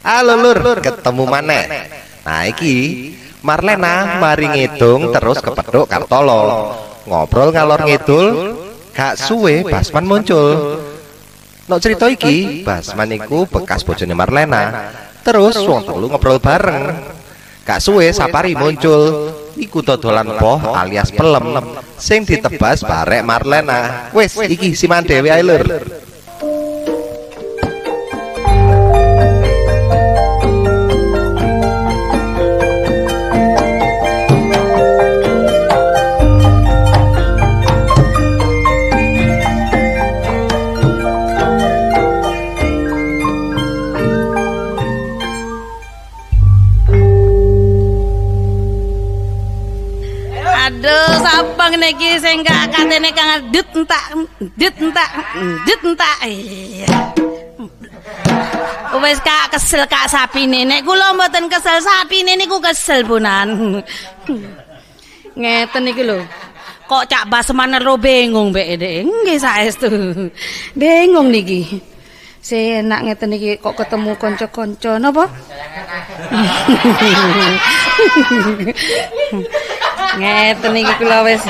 Halo Lur, ketemu maneh. Nah iki Marlena mari ngedung terus kepethuk Kartolo. Ngobrol ngalor ngidul, gak suwe Basman muncul. Nok cerita iki, Basman iku bekas bojone Marlena. Terus wong telu ngobrol bareng. Gak suwe Sapari muncul. Iku dodolan poh alias pelem sing ditebas barek Marlena. Wes iki siman dhewe ae Lur. Aduh, sabang niki sing gak katene kang dit entak. Wis kak kesel kak sapine. Nek kula mboten kesel sapine niku kesel punan. Ngeten iki lho. Kok Cak Basman ro bingung mbek Dek. Nggih saestu. Bingung niki. Enak ngeten iki kok ketemu kanca-kanca napa? Ngeten iki kula wis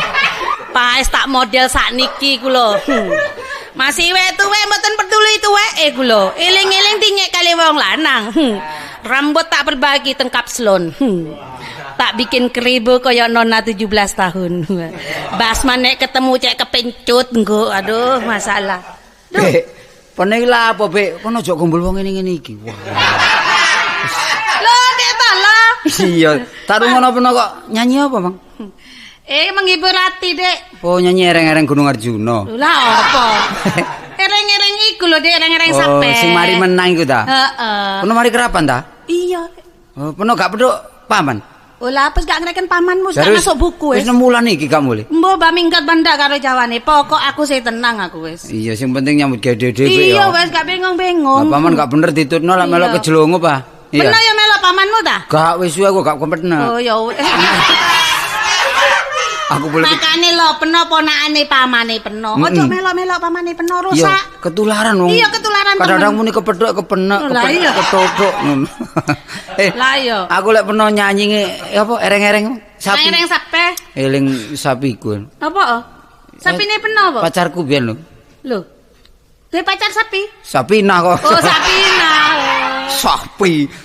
paes tak model sakniki kula. Masih tuwe mboten peduli tuweke kula. Eling-eling dinyek kali wong lanang. Rambut tak berbagi teng kapslon. Tak bikin keribu kaya nona 17 tahun. Basman nek ketemu cek kepencut nggo. Aduh, masalah. Bek, pene iki lha apa, Bek? Kono aja kumpul wong ngene-ngene iki. Wah. Lho, Dek ta lho. Iya, tarung ngono peno kok nyanyi apa, Bang? Menghibur hati, Dek. Oh, nyanyi ereng-ereng Gunung Arjuna. Lah apa? Ereng-ereng iku lho, Dek, ereng-ereng Oh, sampe. sing mari menang iku ta? Heeh. Kono mari kerapan ta? Iya. Oh, peno gak peduk paman. Oh, lah apes gak ngereken pamanmu gak masuk buku wis 6 wulan iki gak mulih. Mbok ba minggat benda karo jawane. Pokok aku sih tenang aku wis. Iya, sing penting nyambut gawe dhewe ya. Iya, wis gak bingung-bingung. Paman gak bener ditutno lek melok kejelongo, Pak. Iya. Bener ya melok pamanmu ta? Gak wis suwe aku gak kompetna. Oh ya. Aku boleh makane lho peno ponakane pamane peno. Ojo melok-melok pamane peno rusak. Iya, ketularan wong. Iya, ketularan. Kadang-kadang muni kepethuk kepenek, ketopok ngono. Lah iya. Aku lek peno nyanyi apa ereng-ereng sapi. Ereng sapi. Eling sapiku. Apa? Sapine peno apa? Pacarku biyen lho. Lho. Duwe pacar sapi? Sapina kok. Oh, Sapina.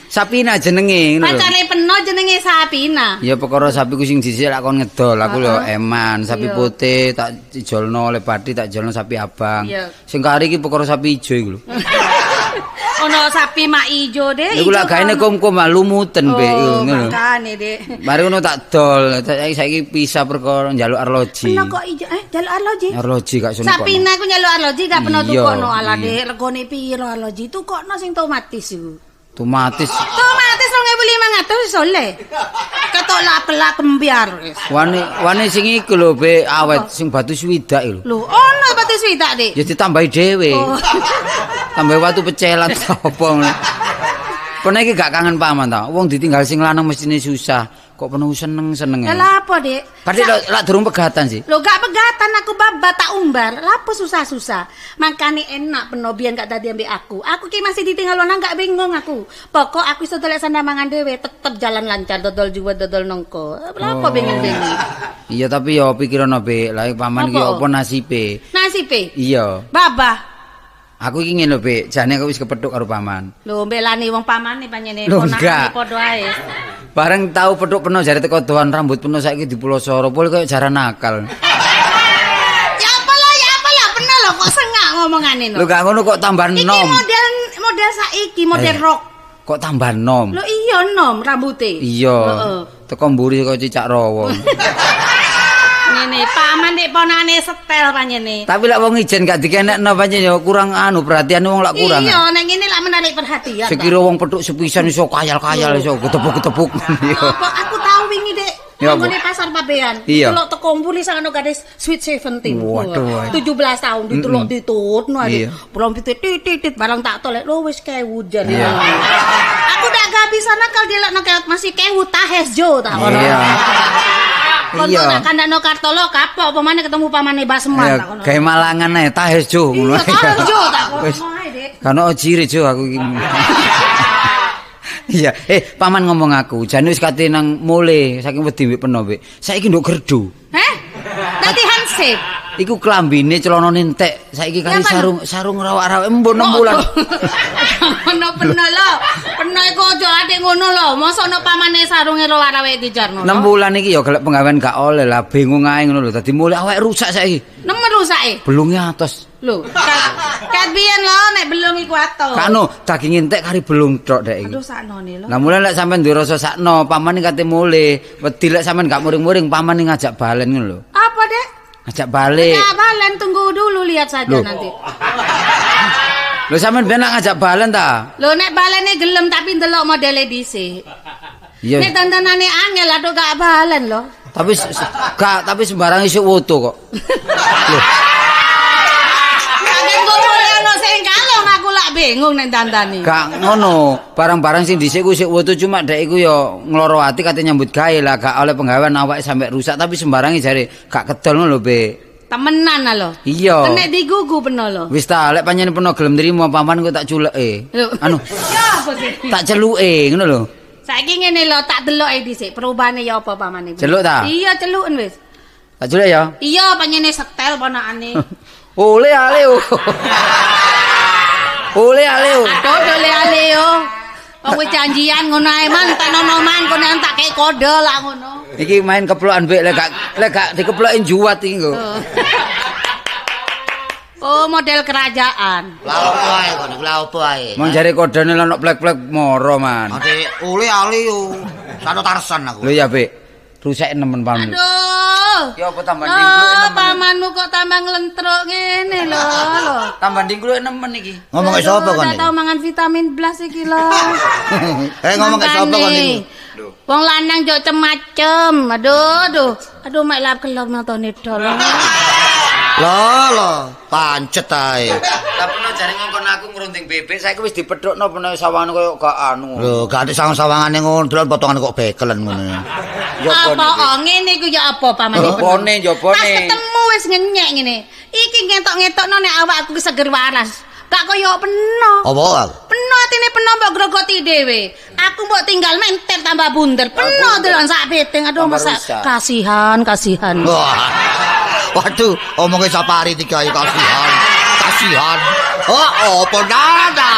Sapina jenenge ngono lho. Pacare peno jenenge Sapina. Ya perkara sapiku sing dhisik lak kon ngedol, aku lho eman, sapi putih tak ijolno oleh padi tak ijolno sapi abang. Sing kari iki perkara sapi ijo iku lho. Ono sapi mak ijo, Dek. Iku lak gaene kum-kum lumuten Bek ngono. Makane, Dek. Mari ngono tak dol, saiki pisah perkara njaluk arloji. Peno kok ijo? Njaluk arloji? Arloji gak sono. Sapina ku njaluk arloji gak peno tukono ala Dek. Regane piro arloji? Tukokno sing otomatis iku. Otomatis 2.500 soleh. Ketok lapelak kembiar. Wani sing iku lho Bek awet sing batu swidak lho. Lho, ono batu swidak, Dik. Ya ditambahi dhewe. Tambah watu pecelan apa ngono. Pene iki gak kangen paman ta. Wong ditinggal sing lanang mestine susah. Kok penuh seneng-seneng. Lah apa, Dik? Padahal lak durung pegatan sih. Lho gak pegatan aku babat tak umbar. Lah apa susah-susah. Makane enak peno biyen gak dadi ambek aku. Aku ki masih ditinggal lanang gak bingung aku. Pokok aku iso dolek sandamangan dhewe tetep jalan lancar dodol juwa dodol nongko. Lah apa bingung-bingung. Iya tapi ya pikirane Bek, lah paman iki apa nasibe? Nasibe? Iya. Babah. Aku iki ngene lho Bek, jane aku wis kepethuk karo paman. Lho mbelani wong pamane panjene ponakane padha ae. Bareng tau pethuk peno jare teko doan rambut peno saiki dipulosoro, pol koyo jaran nakal. Ya apa lah peno lho kok sengak ngomongane no. Lho gak ngono kok tambah nom. Iki model saiki model rock. Kok tambah nom? Lho iya nom rambuté. Iya. Teko mburi kok cicak rawa. Ngene, paman nek ponane setel panjene. Tapi lek wong ijen gak dikenekno pancen ya kurang perhatian wong lak kurang. Iya, nek ngene lak menarik perhatian. Sekira wong pethuk sepisan iso kayal-kayal iso getepuk-getepuk. Apa aku tahu wingi Dek. Nggone pasar Pabean. Delok teko mburi sangono gadis Sweet 17. Waduh. 17 tahun ditulok ditutno ae. Belum titit barang tak tolek lho wis kae hujan. Aku dak gak bisa nakal delok masih kewu tahes jo tak ngono. Iya. Konco nak kandakno Kartolo kapok pemane ketemu pamane Basman tak ngono. Gawe malangan ae tahes jo ngono. Tahes jo tak ngono ae, Dik. Kan ojire jo aku iki. Iya, paman ngomong aku, jane wis kate nang mule saking wedi mbek peno mbek. Saiki nduk gerdu. Heh? Dadi hansip. Iku klambine celanane entek, saiki kali sarung rawak-rawak embon 6 bulan. Ono peno lho. Peno iku aja ate ngono lho. Mosok ono pamane sarunge rawak-rawak dijarno. 6 bulan iki ya golek penggawean gak oleh lah, bingung ae ngono lho. Dadi mulai awake rusak saiki. Nemen rusake. Belunge atos. Lho, kat biyen lho nek belung iku atos. Kano daging entek kari belung tok dek iki. Aduh saknone lho. Lah mulai lek sampean duwe rasa sakno, paman iki kate mule. Wedi lek sampean gak muring-muring, paman iki ngajak balen ngono lho. Apa, Dek? Ngajak balik. Ya balen tunggu dulu lihat saja Loh. nanti. Lho sampean ben ngajak balen ta? Lho nek balene gelem tapi ndelok modele dhisik. Iya. Nek dandanane angel aduh gak balen lho. Tapi sembarang isuk woto kok. Loh. Nek ngomong ono sing kalong aku lak bingung nek dandani. Gak ngono, barang-barang sing dhisik ku sik woto cuma dek iku ya ngloro ati kate nyambut gawe lah, gak oleh penggawean awake sampe rusak tapi sembarange jare gak kedol ngono lho, Be. Temenan lho. Iya. Nek digugu peno lho. Wis ta, lek panjenengan peno gelem nrimo paman ku tak culeke. Lho. Anu, Ya apa sih? tak celuke ngono lho. Saiki ngene lho tak deloke dhisik perubahane ya apa pamane. Celuk ta? Iya celuken wis. Tak culuk ya. Iya panjene setel ponakane. Ole ale o. Ole ale o. Aduh dole ale yo. Wong wis janjian ngono ae man tanono man kono tak kei kode lah ngono. Iki main keplokan mbek lek gak dikeplokin juwat iki kok. Oh model kerajaan. Lah opo ae kono, lah opo ae. Mon jare kodene ono plek-plek moro man. Ade ule ali yo. Sano tarsan aku. Lho ya, Bek. Rusek nemen paman. Aduh. Ya apa tambah dingkluke nemen. Pamanmu kok tambah nglentruk ngene lho. Tambah dingkluke nemen iki. Ngomong ke sapa kon Ora iki? tau mangan vitamin blas iki lho. Ngomong ke sapa kon iki? Wong lanang yo cemacem. Aduh mek lap kelop notone dol. Lho, pancet ae. Tapi no jare ngongkon aku ngrunding bebek saiki wis dipethukno peno sawangan koyo gak anu. Lho, gak ada sawang-sawangane ngono, delon potongan kok bekelen ngono. Apa ngene iku ya apa pamane? Jobone, jobone. Pas ketemu wis ngenyek ngene. Iki ngetok-ngetokno nek awakku seger waras. Gak koyo peno. Apa aku? Peno atine peno mbok grogoti dhewe. Aku mbok tinggal menter tambah bunder. Peno delon sak beteng. Aduh Tambah masa rusak. kasihan. Wah. Waduh, omongke sapari tiga kasihan. Oh, apa nada?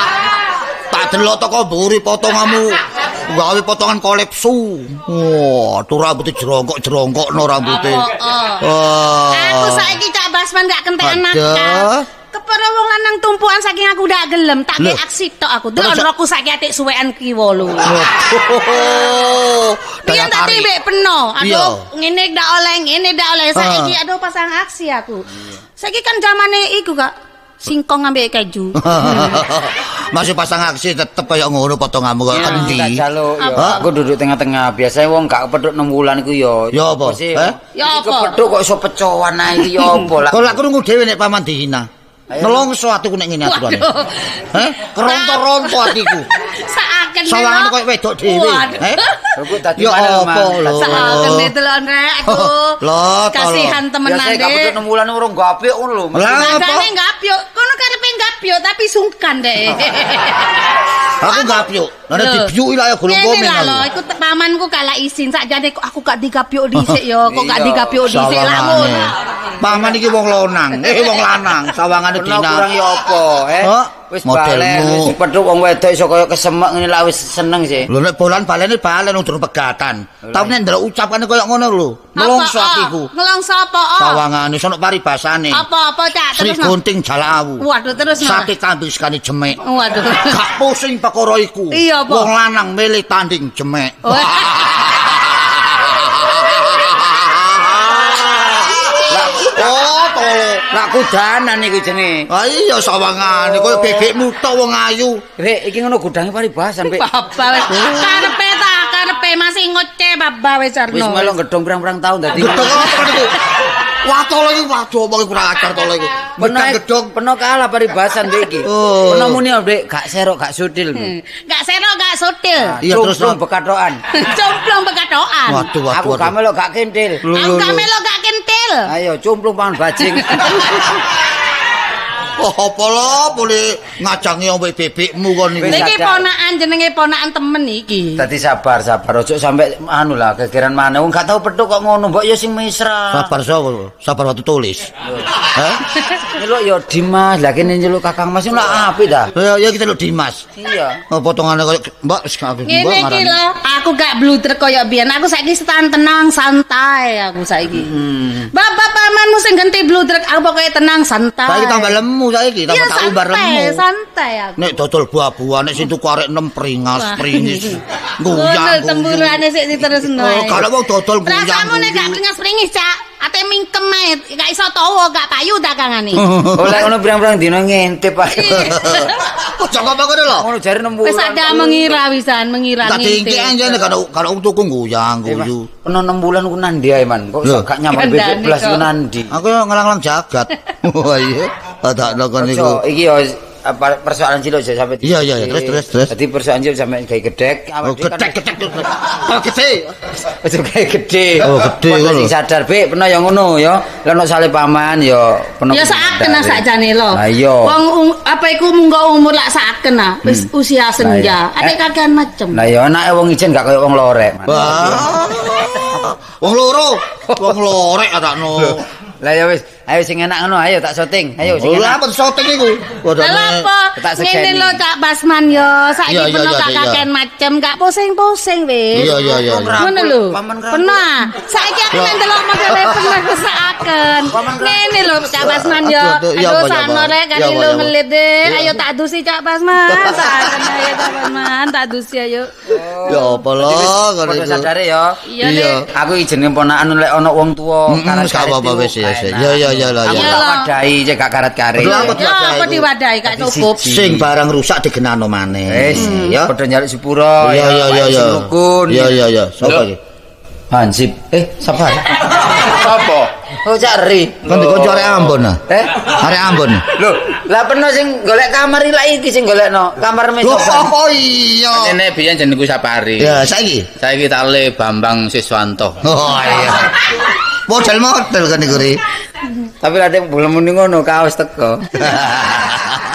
Tak delok toko mburi potonganmu. Gawe potongan kolepsu. Wah, tuh rambutnya jerongkok-jerongkokno rambutnya. Wah. Aku saiki Cak Basman gak kentekan Aduh. nakal. Kepara wong lanang tumpuan saking aku ndak gelem, tak Loh. kei aksi tok aku. Delok Terus- roku saiki atik suwekan kiwa lho. Waduh. Piye tak tarik. timbek peno. Iya. Aduh, ngene ndak oleh. Saiki aduh pasang aksi aku. Saiki kan zamane iku, Kak. Singkong ambek keju. Masih pasang aksi tetep kaya ngono potonganmu kok Tak endi. jaluk ya. Hah? Aku duduk tengah-tengah. Biasanya wong gak kepethuk 6 wulan iku ya. Ya apa? sih? Ya Iki apa? Kepethuk kok iso pecowan ae iki ya apa lah. Kok lak krungu dhewe nek paman dihina. Ayo. Nelongso atiku nek ngene aturane. Waduh. Keronto-ronto atiku. Saken Sawangane koyo wedok dhewe. Aku tadi Ya mana, apa Man? lho. Saken delon rek aku. Loh, Kasihan temenan Biasanya gak dek. kepethuk 6 wulan urung gapik ngono lho. Lah apa? Nadane gapyo. Kono karepe gapyo tapi sungkan dek. Aku gapyuk. Lah nek Lho. dibyuki lah ya golong Ngene komen lah lho, aku. iku pamanku kalah izin sakjane kok aku gak digapyuk dhisik yo, kok gak Iya, digapyuk dhisik lah ngono. Sawangane. Paman iki wong lonang, wong lanang, sawangane Pernah dina. kurang ya apa, Hah? Wis Modelmu. balen, wis dipethuk wong wedok iso kaya kesemek ngene lah wis seneng sih. Lho nek bolan balene balen durung pegatan. Tapi nek ndelok ucapane koyo ngono lho. Nelongso atiku. Nelongso apa? Sawangane sono paribasane. Apa Cak? Sri Terus no. gunting jalawu. Waduh terus no. Sakit kambing sekali jemek. Waduh. Gak pusing perkara iku. Iya, apa? Wong lanang milih tanding jemek. Oh, tole. Lah kudanan iku jenenge. Ah iya sawangane koyo bebekmu tok wong ayu. Rek, iki ngono gudange paribasan, Pik. Baba wis. Karepe masih ngoceh baba wis Wis Arno. melu gedhong pirang-pirang tahun dadi. Gedhong apa kan iku? Wah tole iki waduh omong kurang ajar tole iku. Medang gedhong. Peno kalah paribasan Dek iki. Oh. Peno muni Dek, gak serok, gak sudil. Gak serok gak sotil. Iya, terus, Cumplung no. bekatokan. Cumplung bekatokan. Waduh Aku waduh. gak melok gak kentil. Aku gak melo gak kentil. Ayo cumplung pangan bajing. Apa lho boleh ngajangi ombe bebekmu kon niku. Niki ponakan jenenge ponakan temen iki. Dadi sabar ojo sampe anu lah gegeran maneh. Wong gak tau petuk kok ngono, mbok ya sing mesra. Sabar sapa? Sabar waktu tulis. Hah? Nyeluk ya Dimas, lah kene nyeluk Kakang Mas lah apik ta. Ya kita lho Dimas. Iya. Potongane koyo Mbak wis aku Ngene iki lho, aku gak bluder kaya biyen. Aku saiki tenang santai aku saiki. Bapak pamanmu sing ganti bluder, aku pokoke tenang santai. Saiki tambah lemu saiki, tambah tak umbar lemu. Santai aku. Nek dodol buah-buahan nek situ arek 6 pringas pringis. Ngono Goyang. temburane sik diterusno. Oh, kalau mau dodol goyang. Rasamu nek gak pringis-pringis, Cak. Ate mingkem ae, gak iso tawa, gak payu dagangane. Oleh ngono pirang-pirang dina ngintip ae. Kok jangan ngono lho. Ngono jare 6 Wis ada mengira wisan, mengira Tadi iki anjene kalau tuku goyang guyu. Peno 6 bulan ku nandi ae man. Kok Lho. gak nyambung bebek blas ku nandi. Aku yo ngelang-lang jagat. Wah iya. Tak lakon niku. Iki yo apa persoalan cilok aja sampai Iya, terus. Jadi persoalan cilok sampai gawe gedek. Oh, gedek. Oh, gede. Aja gawe gede. Oh, gede Kok ngono. sing sadar, Bek, peno ya ngono ya. Lah nek sale paman ya peno. Ya saken sakjane lho. Lah iya. Wong apa iku munggo umur lak saken ah. Wis usia senja. Ate kakean macem. Lah ya anake wong ijen gak kaya wong lorek. Man. Wah. Wong lorek atakno. Lah ya wis, ayo sing enak ngono, ayo tak syuting. Ayo sing Ora enak. apa syuting iku. Lah apa? Tak Ngene sekseni. lho Cak Basman yo. Saiki Iya, peno gak iya. kakean macem, gak pusing-pusing wis. Iya. Ngono lho. Paman Rangkul. Pernah. Saiki aku nang delok modele pernah kesaken. Ngene lho Cak Basman yo. Aduh, iya, Aduh apa, sakno apa. rek kan Iya, apa, lu apa. ngelit deh. Ayo tak dusi Cak Basman. Saken ayo Cak Basman, tak dusi ayo. Ya apa lho ngono Padha iku. sadare ya. Iya Iya. deh. Aku ijen ponakan lek ana wong tuwa Wis gak apa-apa wis ya. Ya. Aku Iya, tak lah. wadahi cek gak karet-karet. Betul, apa? Ya apa diwadahi gak cukup. Sing barang rusak digenano maneh. Wis, Ya. padha nyaluk sepuro. Iya. Sing rukun. Iya. Sapa iki? Hansip. Sapa? Apa? Oh, Cari. Kan dikonco arek Ambon ah. Arek Ambon. Lho, lah peno sing golek kamar iki sing golekno. Kamar Loh, meja. oh iya. Ini biyen jenengku Sapari. Ya, saiki. Saiki tale Bambang Siswanto. Oh iya. Model kan iku ri. Tapi lha belum muni ngono kaos teko.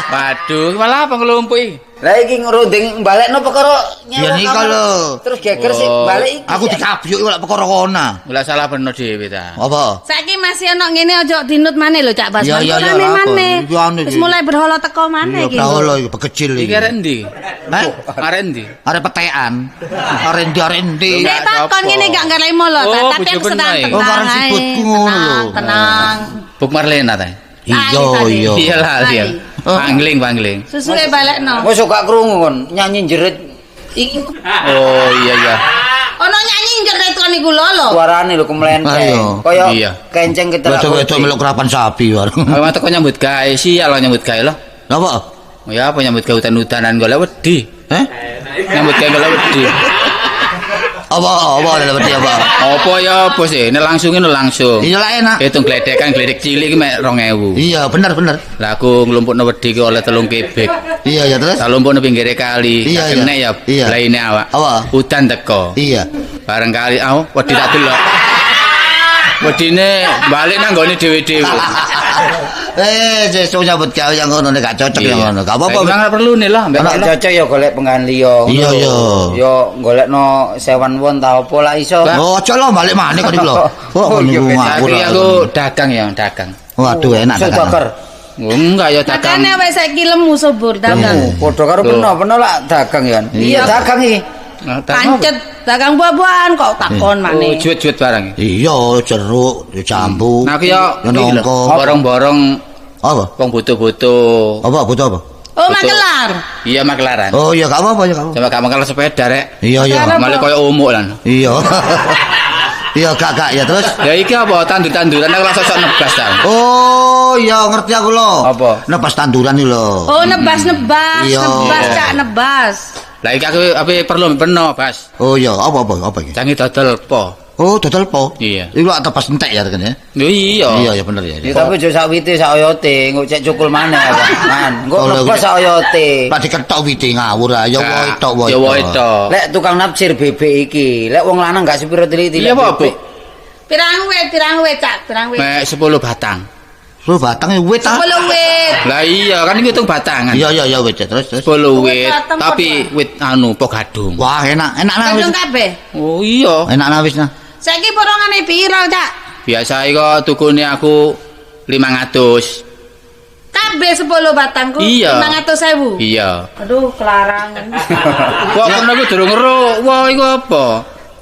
Waduh, malah apa ngelumpuki? Lah iki ngrunding balekno perkara Ya nika lho. Terus geger sih Oh. balik iki. Aku dikabyuk lek perkara kono. Mula salah bener dhewe ta. Apa? Saiki masih ana ngene aja dinut maneh lho Cak Basman. Iya, Rame apa? maneh. Iya, anu Wis iki. mulai berhala teko maneh iki. Iya, iki bekecil Iki iki. arek endi? Hah? Arek endi? Arek petekan. Arendi. Nek takon ngene gak ngaremo lho, Oh, tapi aku bojo sedang bener. tenang. Oh, karang ae. sibutku ngono lho. Tenang. Buk Marlena ta. Iya. Iya lah, iya. Hai. Pangling. Susuke balekno. Wis gak krungu kon nyanyi jerit. Iki Oh iya. Ono nyanyi jerit kon niku lho. suarane lho kemlenteng. Ayo. Kaya Iya. kenceng kita. Wedok-wedok melok kerapan sapi warung. Aku teko nyambut gawe, sial lo nyambut gawe lo. Napa? Oh ya apa nyambut gawe hutan-hutanan golek wedi. Eh? Nyambut gawe golek wedi. Apa ada wedi apa? Apa ya apa sih? Ini langsung. Iya lah enak. Hitung gledek cilik iki mek 2000. Iya, bener. Lah aku nglumpukno wedi ki oleh 3 kebek. Iya, ya terus? Tak lumpukno pinggire kali. Iya, Tak iya. kenek ya Iya. blaine awak. Apa? Udan teko. Iya. Bareng kali aku wedi tak delok. Wedine balik nang gone dhewe-dhewe. Sesuk nyambut gawe yang ngono nek gak cocok yang ngono. Gak apa-apa. Memang perlu nih lah, mbak. Nek cocok ya golek penggan liya. Iya, iya. Ya golekno sewan won ta apa lah iso. Oh, aja lo balik maneh kok iki lho. Oh, iya, niku bener. ngawur. Saiki aku dagang ya, dagang. Waduh, enak Sing dagang. bakar. Oh, enggak ya dagang. Makane wis saiki lemu subur dagang. Padha karo peno lah dagang ya. Iya dagang iki. Nah, dagang apa? Pancet dagang buah-buahan kok takon Oh, maneh. juet-juet barang. Iya, jeruk, jambu. Nah, aku ya Ya nongko. borong-borong Apa? wong butuh-butuh. Apa butuh apa? Oh, Magelar. Iya Makelaran. Oh iya, gak apa-apa ya, gak apa. Coba kamu kalau sepeda rek. Iya, iya. Sekarang- Malah koyo umuk lan. Iya. Iya, gak ya terus. Ya iki apa tandur-tanduran aku langsung sok nebas ta. Oh, iya ngerti aku lho. Apa? Nepas tanduran iki lho. Oh, nebas-nebas, Iya. nebas Cak nebas. Lah iki aku apa perlu peno, Bas. Oh iya, apa iki? Jange dodol po. Oh, dodol po. Iya. Iku lak tepas entek ya kan ya. Lho iya. Iya, ya bener ya. Ya tapi aja sak wite sak oyote, engko cek cukul maneh apa. Man, engko Oh, nebas sak oyote. Pak diketok wite ngawur ah. Ya wae tok wae. Ya wae tok. Lek tukang nafsir bebek iki, lek wong lanang gak sepiro teliti. Iya apa, Bu? Pirang wit Cak, pirang wit. Mek 10 batang. 10 batang wit ta. 10 wit. Lah iya kan iku hitung batangan. Iya wit terus. 10 wit, batang tapi wit anu po gadung. Wah, enak nah wis. Gadung kabeh. Oh iya. Enak nah wis nah. Saiki borongane piro, Cak? Biasa kok tukune aku 500. Kabeh 10 batangku Iya. 500.000. Iya. Aduh, kelarangan. Kok kono iku durung ero. Wah, iku apa?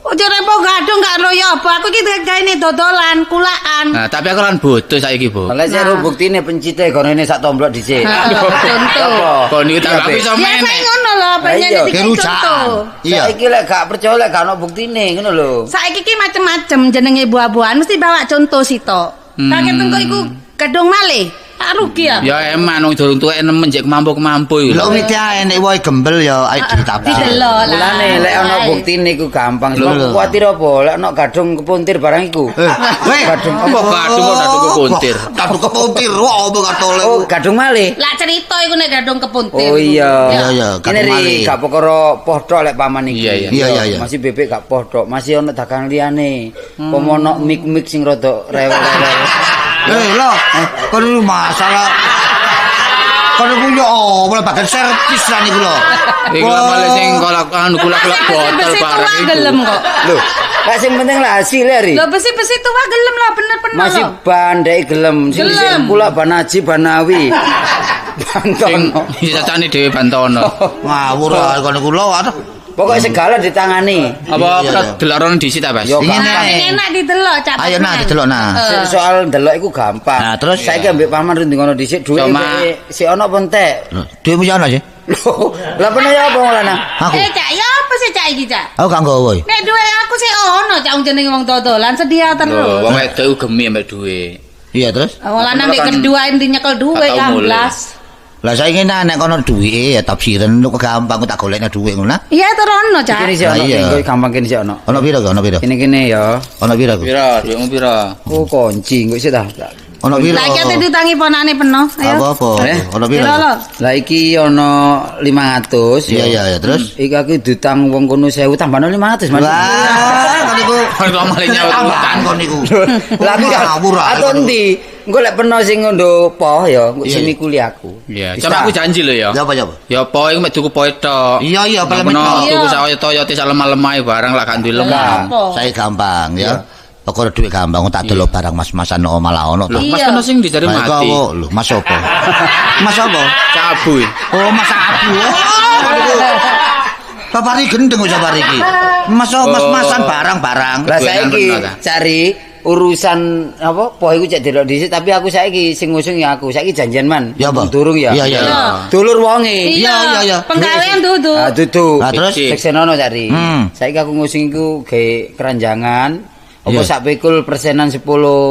Ojo repo gadung gak ro ya apa? Aku iki gaene dodolan, kulaan. Nah, tapi aku kan bodoh saiki, Bu. Lah sik buktine pencite gonene sak tomblok dhisik. Contoh. Kon niku tak Iya, iso Biasa menek. ngono lho, pengen Iya, iki kerusakan. contoh. Iya. Saiki lek gak percaya lek gak ono buktine ngono lho. Saiki iki macem-macem jenenge buah-buahan mesti bawa contoh sito. Kakek tengko iku gadung malih. Tak rugi ya. Ya eman wong durung tuwek nemen jek kemampu-kemampu iku. Lho wit ae nek wae gembel ya ae ditabrak. Didelok lah. Mulane lek ono buktine iku gampang. Lho. Sebab kuwatir apa? Lek ono gadung kepuntir barang iku. Weh, Gadung Apa gadung kok gadung kepuntir? Gadung kepuntir. Wah, apa katole. Oh, gadung malih. Lah cerita iku nek gadung kepuntir. Oh iya. Iya, Ini gadung malih. gak perkara poh tok lek paman iki. Iya, iya. Iya. Masih bebek gak poh tok, masih ono dagang liyane. Pemono mik-mik sing rada rewel-rewel. Lho, kon iki masalah. Kon iku yo ora bagian servis lah niku lho. Iku malah sing kolak anu kulak-kulak botol Besi tua barang iku. gelem kok. Lho, lek sing penting lah hasil ri. Lho besi-besi tua gelem lah bener-bener. Masih lho. bandai gelem, sing Gelem. pula banaji banawi. Sing Bantono. disatani dhewe Bantono. Ngawur ae kon iku lho. Aduh. Pokoknya segala ditangani. Apa Iya. delaron disit ta, Bas? Yo Ingin gampang. ae. Sing enak didelok Cak. Ayo nah didelok nah. Soal ndelok iku gampang. Nah, terus? saiki ambek paman rinding ono dhisik dhuwit Cuma- si ono apa entek. Dhewe punya ana sih. Loh, lah bener ya apa lanang? Aku. Cak, ya apa sih Cak iki Cak? Aku gak nggawa woy. Nek duwe aku sih ono Cak wong jenenge wong dodolan sedia Lho, terus. wong wedok iku gemi ambek duwe. Iya terus. Wong lanang nek kedua ini nyekel duwe Atau mulai. 16. Lah saiki nek kono duwike ya tafsiren kok gampang tak golekne dhuwit ngono. Iya terono Kene Cak. sih ono, Lah, iya. kene gampang kene sih ono. Ono piro kok? Ono piro? Kene ya. Ono piro kok? Pira, dhuwitmu pira? Oh kunci engko sih ta. Ono piro? Lah iki ate ditangi ponane peno. Ayo. Apa-apa? Eh? Ono piro? Piro lo? Lah iki ono 500 Iya terus. Iki aku ditang wong kono 1000 tambahno 500 Mas. Wah, kon iku Kok malah nyaut tambahan kon iku. Lah aku ngawur ae. atau endi? Engko lek peno sing ngondo poh ya, engko Iya, sini iya. kuliahku. Iya, Bisa. cuma aku janji lho ya. Ya apa ya apa? Ya apa iku mek tuku poe tok. Iya, Apa pelemet. tuku saoyo-toyo sak lemah-lemah barang lah gak duwe lemah. Apa? Saya gampang ya. Pokoknya duit gampang, tak delok barang mas-masan no malah ono. Lho, tak. Mas Iya. kan sing dicari Lah, iku mati. apa? Lho, Mas apa? Mas apa? Cabu. Oh, Mas Abu. Sapari gendeng kok sapari iki. Mas-masan barang-barang. Lah Duwe saiki nang ta? cari urusan apa poh iku cek delok dhisik tapi aku saiki sing ngusung ya aku. Saiki janjian man. Ya, apa? Durung ya. Iya. Dulur wonge. Iya. Penggawean dudu. Ah dudu. Lah terus Iki. Seksenono cari. Hmm. Saiki aku ngusung iku gawe keranjangan. Apa Iya. sak pikul persenan 10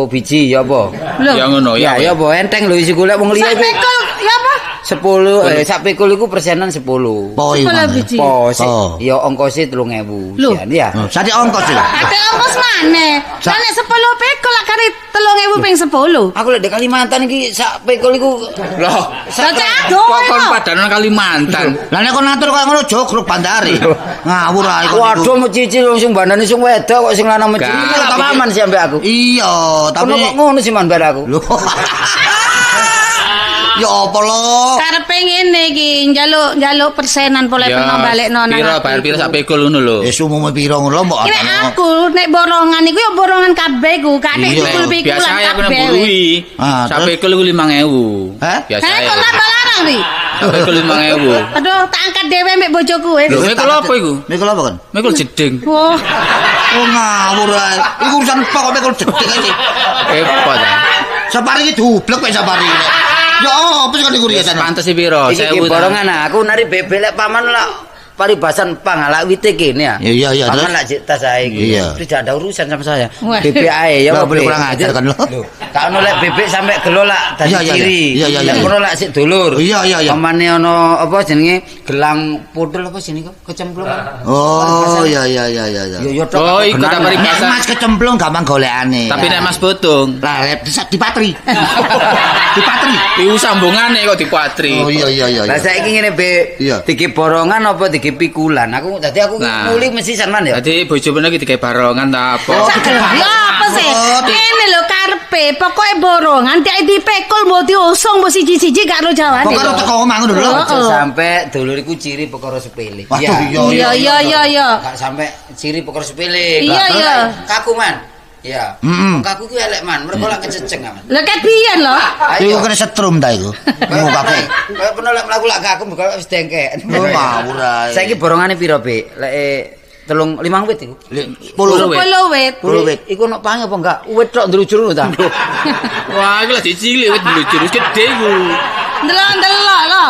biji ya apa? Lho. Ya ngono Ya ya. ya apa enteng lho isi golek wong liya Sak pikul ya apa? 10 sak pikul iku persenan 10. poi. 10 biji. Po sik Oh. ya ongkose 3000. Lho. Ya. Sate ongkos iki. Ate ongkos maneh. Lah nek 10 pikul lak kari 3.000 ping 10. Aku lek di Kalimantan iki sak pikul iku Loh, Lah Cak adoh. kok kon padanan Kalimantan. Lah nek kon ngatur kaya ngono jogrok bandari. Ngawur ae kon. waduh mau cicil wong sing bandane sing wedok kok sing lanang mecil. Gak. Paman sih ambek aku. Iya, tapi Kono kok ngono sih man bar aku. lho. Ya apa lo? Karepe ngene iki njaluk persenan boleh peno balekno nang. Piro bayar piro sak pikul ngono lho. Wis umume piro ngono lho mbok. Nek aku nek borongan iku ya borongan kabeh ku, gak nek Iya. pikul-pikulan Biasa ya kena kabeh. burui. Ah, Sak terus? pikul iku 5.000. Hah? Biasa Heh, ya. kok tambah larang wi? Sak pikul 5.000. Aduh, tak angkat dhewe mbek bojoku wis. Lho, mikul apa iku? Mikul apa kan? Mikul jeding. Wah, Oh ngawur ae. Iku urusan pokok mikul jedek iki. Repot ta. Sapari iki dublek mek sapari. Ya apa sih kan iku riyetan? Pantes sih piro? Iki 1000 ta. borongan aku nari bebek lek paman lah paribasan pang ala wite kene ya. Iya, Paman terus? lak cek tas saya iki. Iya. Tidak ada urusan sama saya. Wah. Bebek ae ya Lah, apa boleh kurang ajar kan lo. Kak ono lek bebek sampe gelo lak dadi Iya, iya, ciri. iya, iya, Lek iya. kono lak sik dulur. Iya. Pamane ono apa jenenge gelang pudel apa jenenge kok kecemplung. Oh, iya. Yo yo tok. Oh, iku tak benar. paribasa. Mas kecemplung gampang golekane. Tapi nek Mas Botung, lah dipatri. Dipatri. iku sambungane kok dipatri. Oh iya. Lah saiki ngene Be, Iya. diki borongan apa diki pikulan? Aku dadi aku Nah. nguli mesti sampean ya. Dadi bojo bener iki digawe barongan ta apa? Oh, ya apa sih? Oh, Ngene ngene lho karepe, pokoke borongan dek dipekul mbok diusung mbok siji-siji gak ro jawane. Pokoke teko omah ngono lho. Aja sampe dulur iku ciri perkara sepele. Waduh, Iya. Gak sampe ciri perkara sepele. Iya. Kaku man. Iya. Kaku ku elek man, mergo lak kececeng man. Lah ket biyen lho. Iku kena setrum ta iku. Mukaku. Kaya pernah lek mlaku lak kaku buka wis dengkek. Ngawur ae. Saiki borongane pira, Bek? Lek 5 wit iku. 10 wit. 10 wit. Iku ono pange apa enggak? Wit tok ndrujur ta. Wah, iku lak dicilik wit ndrujur wis gedhe iku. Ndelok lho.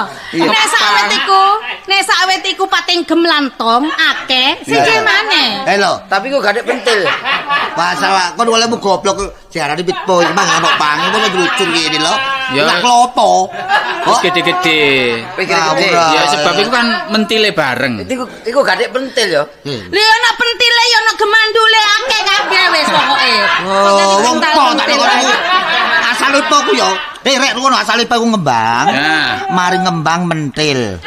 Nek sak wit iku pating gemlantong akeh, siji maneh. Lho, Tapi kok gak ada pentil. masalah kon olehmu goblok diarani pitpo iki mah ono pange kok ndrucur ngene lho. Ya. Lah klopo. Wis gedhe-gedhe. Pikir Ngawur gede. ae. Ya sebab iku kan mentile bareng. Iku gak ada pentil ya. Lha ana pentile ya ana gemandule akeh kabeh wis pokoke. Oh, wong po tak ngono. Asale po ku yo. Rek ngono asale po ku ngembang. Nah. Mari ngembang mentil.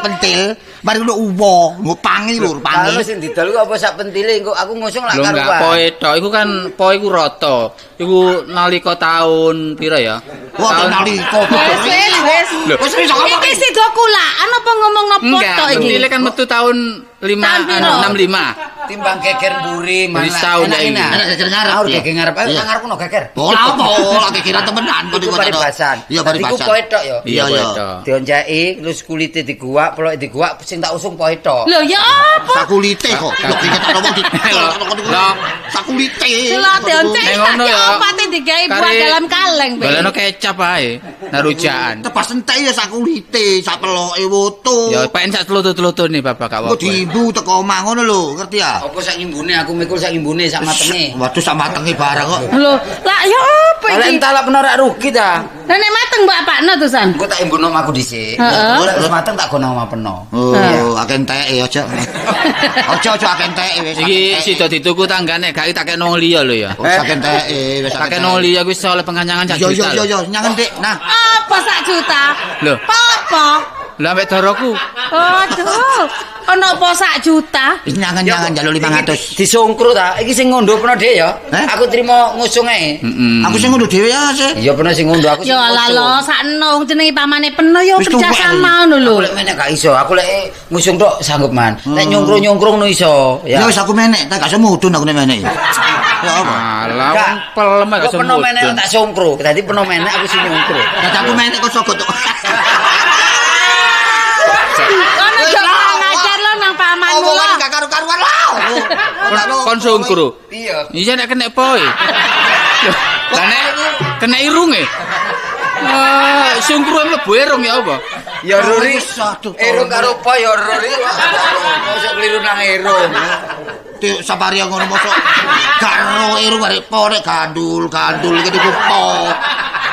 Pentil. Mari ngono uwo, nggo pangi lho, Kalau pangi. sing didol ku apa sak pentile engko aku ngusung lak Lho enggak karuan. poe tok iku kan poe iku rata. Iku nalika taun pira ya? Wah, naliko. Wis. Lho. Wis iso ngomong. Iki sida kulaan apa ngomong nopo Enggak, tok iki? mentile kan metu tahun Tahun piro? 65. Timbang geger mburi Wis tahun enak iki. enak. Enak geger ngarep, Ngawur iya. geger ngarep. Ayo Iya. ngarep ono geger. Ora apa, lagi kira temenan kok Iku paribasan. Iya, Iku paribasan. poe tok ya. Iya, Iya, poe iya. tok. Dionjaki terus kulite diguak, peloke diguak sing tak usung poe tok. Lho ya apa? Sakulite kok. Lho iki tak ngomong di. Lho. Sakulite. Lha dionceng Nek ngono ya. opate digawe buah Kare- dalam kaleng, Be. Baleno kecap ae. Narujaan. Tebas entek ya sakulite, sak peloke woto. Ya pengen sak telutut-telutut nih Bapak gak Kok apa-apa. diimbu teko omah ngono lho, ngerti ya? Apa sak ngimbune aku mikul sak ngimbune sak matenge. Waduh sak matenge barang kok. Lho, lah ya apa Kalau iki? entar lak penorak rugi ta. Lah nek mateng mbak apakno to San? Engko tak imbuno omahku dhisik. Heeh. Ora wis mateng tak gono omah peno. Oh, akeh enteke aja. Aja akeh enteke wis. Iki sida dituku tanggane gak tak kena wong liya lho ya. Wis akeh enteke, wis Tak kena wong liya kuwi oleh penganyangan sak Yo juta. lho. yo nyangen Dik. Nah, Apa sak juta? Lho. Apa? Lah ambek doroku. Aduh, ana apa sak juta? wis nyangen njaluk 500. Disungkru ta. Iki sing ngondo peno Dik ya. Eh? Aku trimo ngusung ae. Aku sing ngono dhewe ya sih. Iya peno sing ngondo aku sing Ya lah ngusung. lo sakno jenenge pamane peno ya Wis kerja tuwek sama ngono lho. Aku lek menek gak iso. Aku lek ngusung tok sanggup man. Lek nyungkru-nyungkrung no iso. Ya wis aku menek, tak gak semudun aku nek menek. Ya apa? Alah wong pelem gak Kok peno menek semudun. tak sungkru. Dadi peno menek aku sing nyungkru. Dadi aku menek kok sogot. Kono Wis yo lah, ngajar lo nang pamanmu lo. Omongan gak karu-karuan lah. Kon sungkru. Iya. Iya nek kena poe. Lah nek kena irunge. Sungkru mlebu irung ya apa? Ya Ruri. Aduh, Erung karo apa ya Ruri. Mosok kliru nang erung. Dik sapari ngono mosok karo eru arek po nek gandul iki ku po.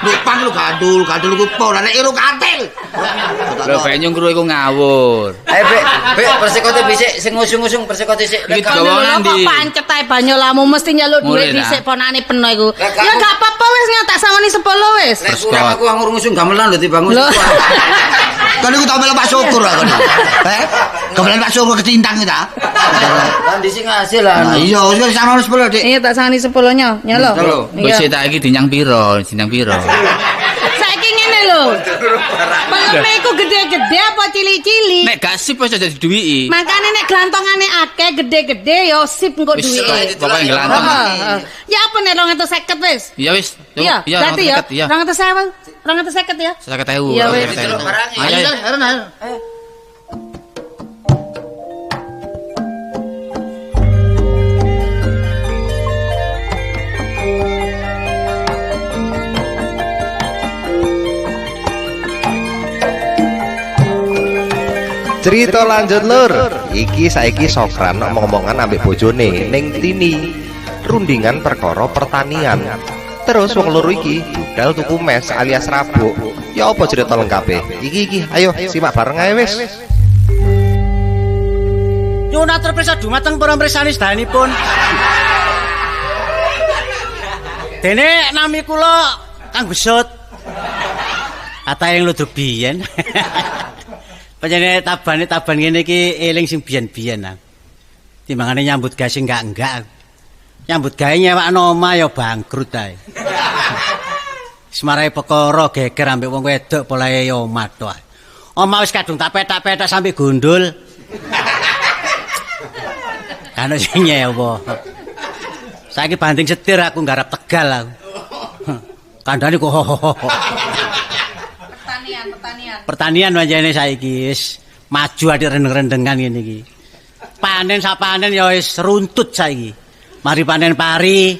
Nek pang lu gandul ku po, nek eru kantil. Lho ben nyungkru iku ngawur. Bek persikote bisik sing ngusung-ngusung persikote sik. Iki Kono gawa lho kok nandi? pancet ae banyolamu mesti nyaluk Mulai duit dah. dhisik ponane peno iku. Lah, Ya gak apa-apa wis tak sawani 10 wis. Nek kurang aku angur ngusung gamelan lho timbang Lho. ngusung. Kan iku tak melok Pak Syukur aku. Kebetulan Pak Syukur ketintang kita. Kan dhisik ngasil lah. Nah, iya, wis sama 10 Dik. Iya tak sawani 10-nya, nyalo. Wis tak iki dinyang piro? Dinyang piro? Saiki ngene lho. Peleme iku gede-gede apa cili-cili? Nek gak sip wis dadi duwiki. Makane nek glantongane akeh gede-gede ya sip engko Wis duwike. pokoke glantong. Ya apa nek 250 wis? Ya wis. Iya, berarti ya. 250 ya. 50.000. Iya, wis. Ayo. ayo. Cerita lanjut lur. Iki saiki Sokran ngomong-ngomongan ambek bojone ning Tini. Rundingan perkara pertanian. Terus wong loro iki budal tuku mes alias rabuk. Ya apa cerita lengkape? Iki ayo simak bareng ae wis. Nyuwun atur pirsa dumateng para mirsani sedayanipun. Dene nami kula Kang Besut. Kata yang ludruk biyen. Panjenengan taban ngene iki eling sing biyen-biyen nah. Timbangane nyambut gawe sing enggak. nyambut gawe nyewakno omah ya bangkrut ae. Semarai perkara geger ambek wong wedok polahe ya omah tok. Omah wis kadung tak petak-petak sampe gundul. Kan sing nyewa. Saiki banding setir aku nggarap Tegal aku. Kandhane kok pertanian panjene saiki wis maju adik rendeng-rendengan ngene iki. Panen sapanen ya wis runtut saiki. Mari panen pari,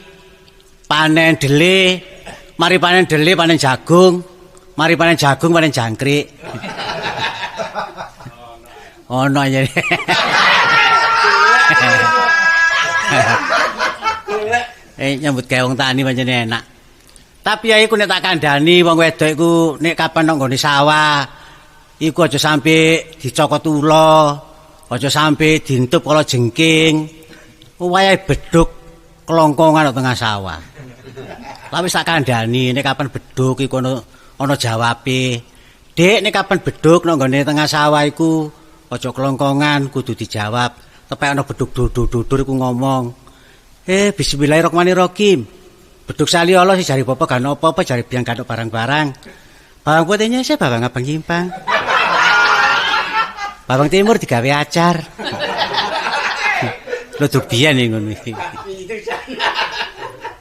panen dele, mari panen dele panen jagung, mari panen jagung panen jangkrik. Ono ya. Nyambut gawe wong tani pancene enak. Tapi ya iku nek tak kandhani wong wedok iku nek kapan nang nggone sawah iku aja sampe dicokot ula, aja sampe dientup kala jengking. Wayahe beduk kelongkongan nang tengah sawah. Tapi sak kandhani nek kapan beduk iku ana jawabe. Dik nek kapan beduk nang nggone tengah sawah iku aja kelongkongan kudu dijawab. Tepek ana beduk dudur iku ngomong. Bismillahirrahmanirrahim. Beduk sali Allah sih jari apa kan apa-apa jari biang gadok barang-barang. Bawang putihnya saya bawang abang nyimpang. Bawang timur digawe acar. Lho dubian ning ngono iki.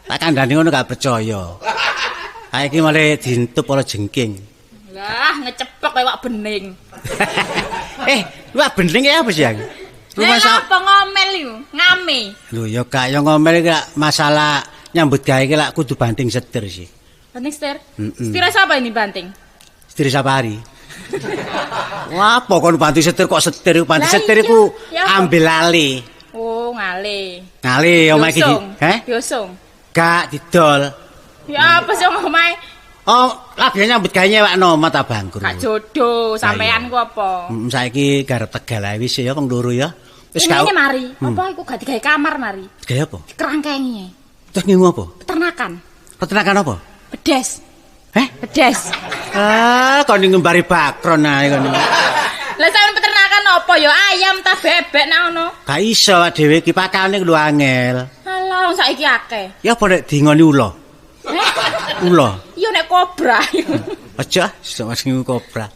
Tak kandhani ngono gak percaya. Saiki malah dientup ala jengking. Lah ngecepek kowe wak bening. Wak bening ya apa sih aku? Rumah apa ngomel iku? Ngame. Lho ya gak ya ngomel gak masalah nyambut gawe iki lak kudu banting setir sih. Banting setir? Setir siapa ini banting? Setir Sapari. Wah, apa kon banting setir kok setir? Banting setir iku ambil lali. Oh, ngale. Ngale omah iki. Biosong. Gak didol. Ya apa sih omahe? Oh, lah biyen nyambut gawe nyewakno omah ta bangkrut. Gak jodoh, sampean ku apa? Saiki garep Tegal ae wis ya wong loro ya. Wis Ini mari. Apa iku gak digawe kamar mari? Gawe apa? Kerangkengi. Terus ngingu apa? Peternakan. Peternakan apa? Bedes. Bedes. Kon ngembari bakron ae kon. Lah sampean peternakan apa ya? Ayam ta bebek nang ngono? Gak iso dhewe iki pakane lu angel. Alah, saiki akeh. Ya apa nek dingoni ula? Ula. Iya nek kobra. Aja, sok ngingu kobra.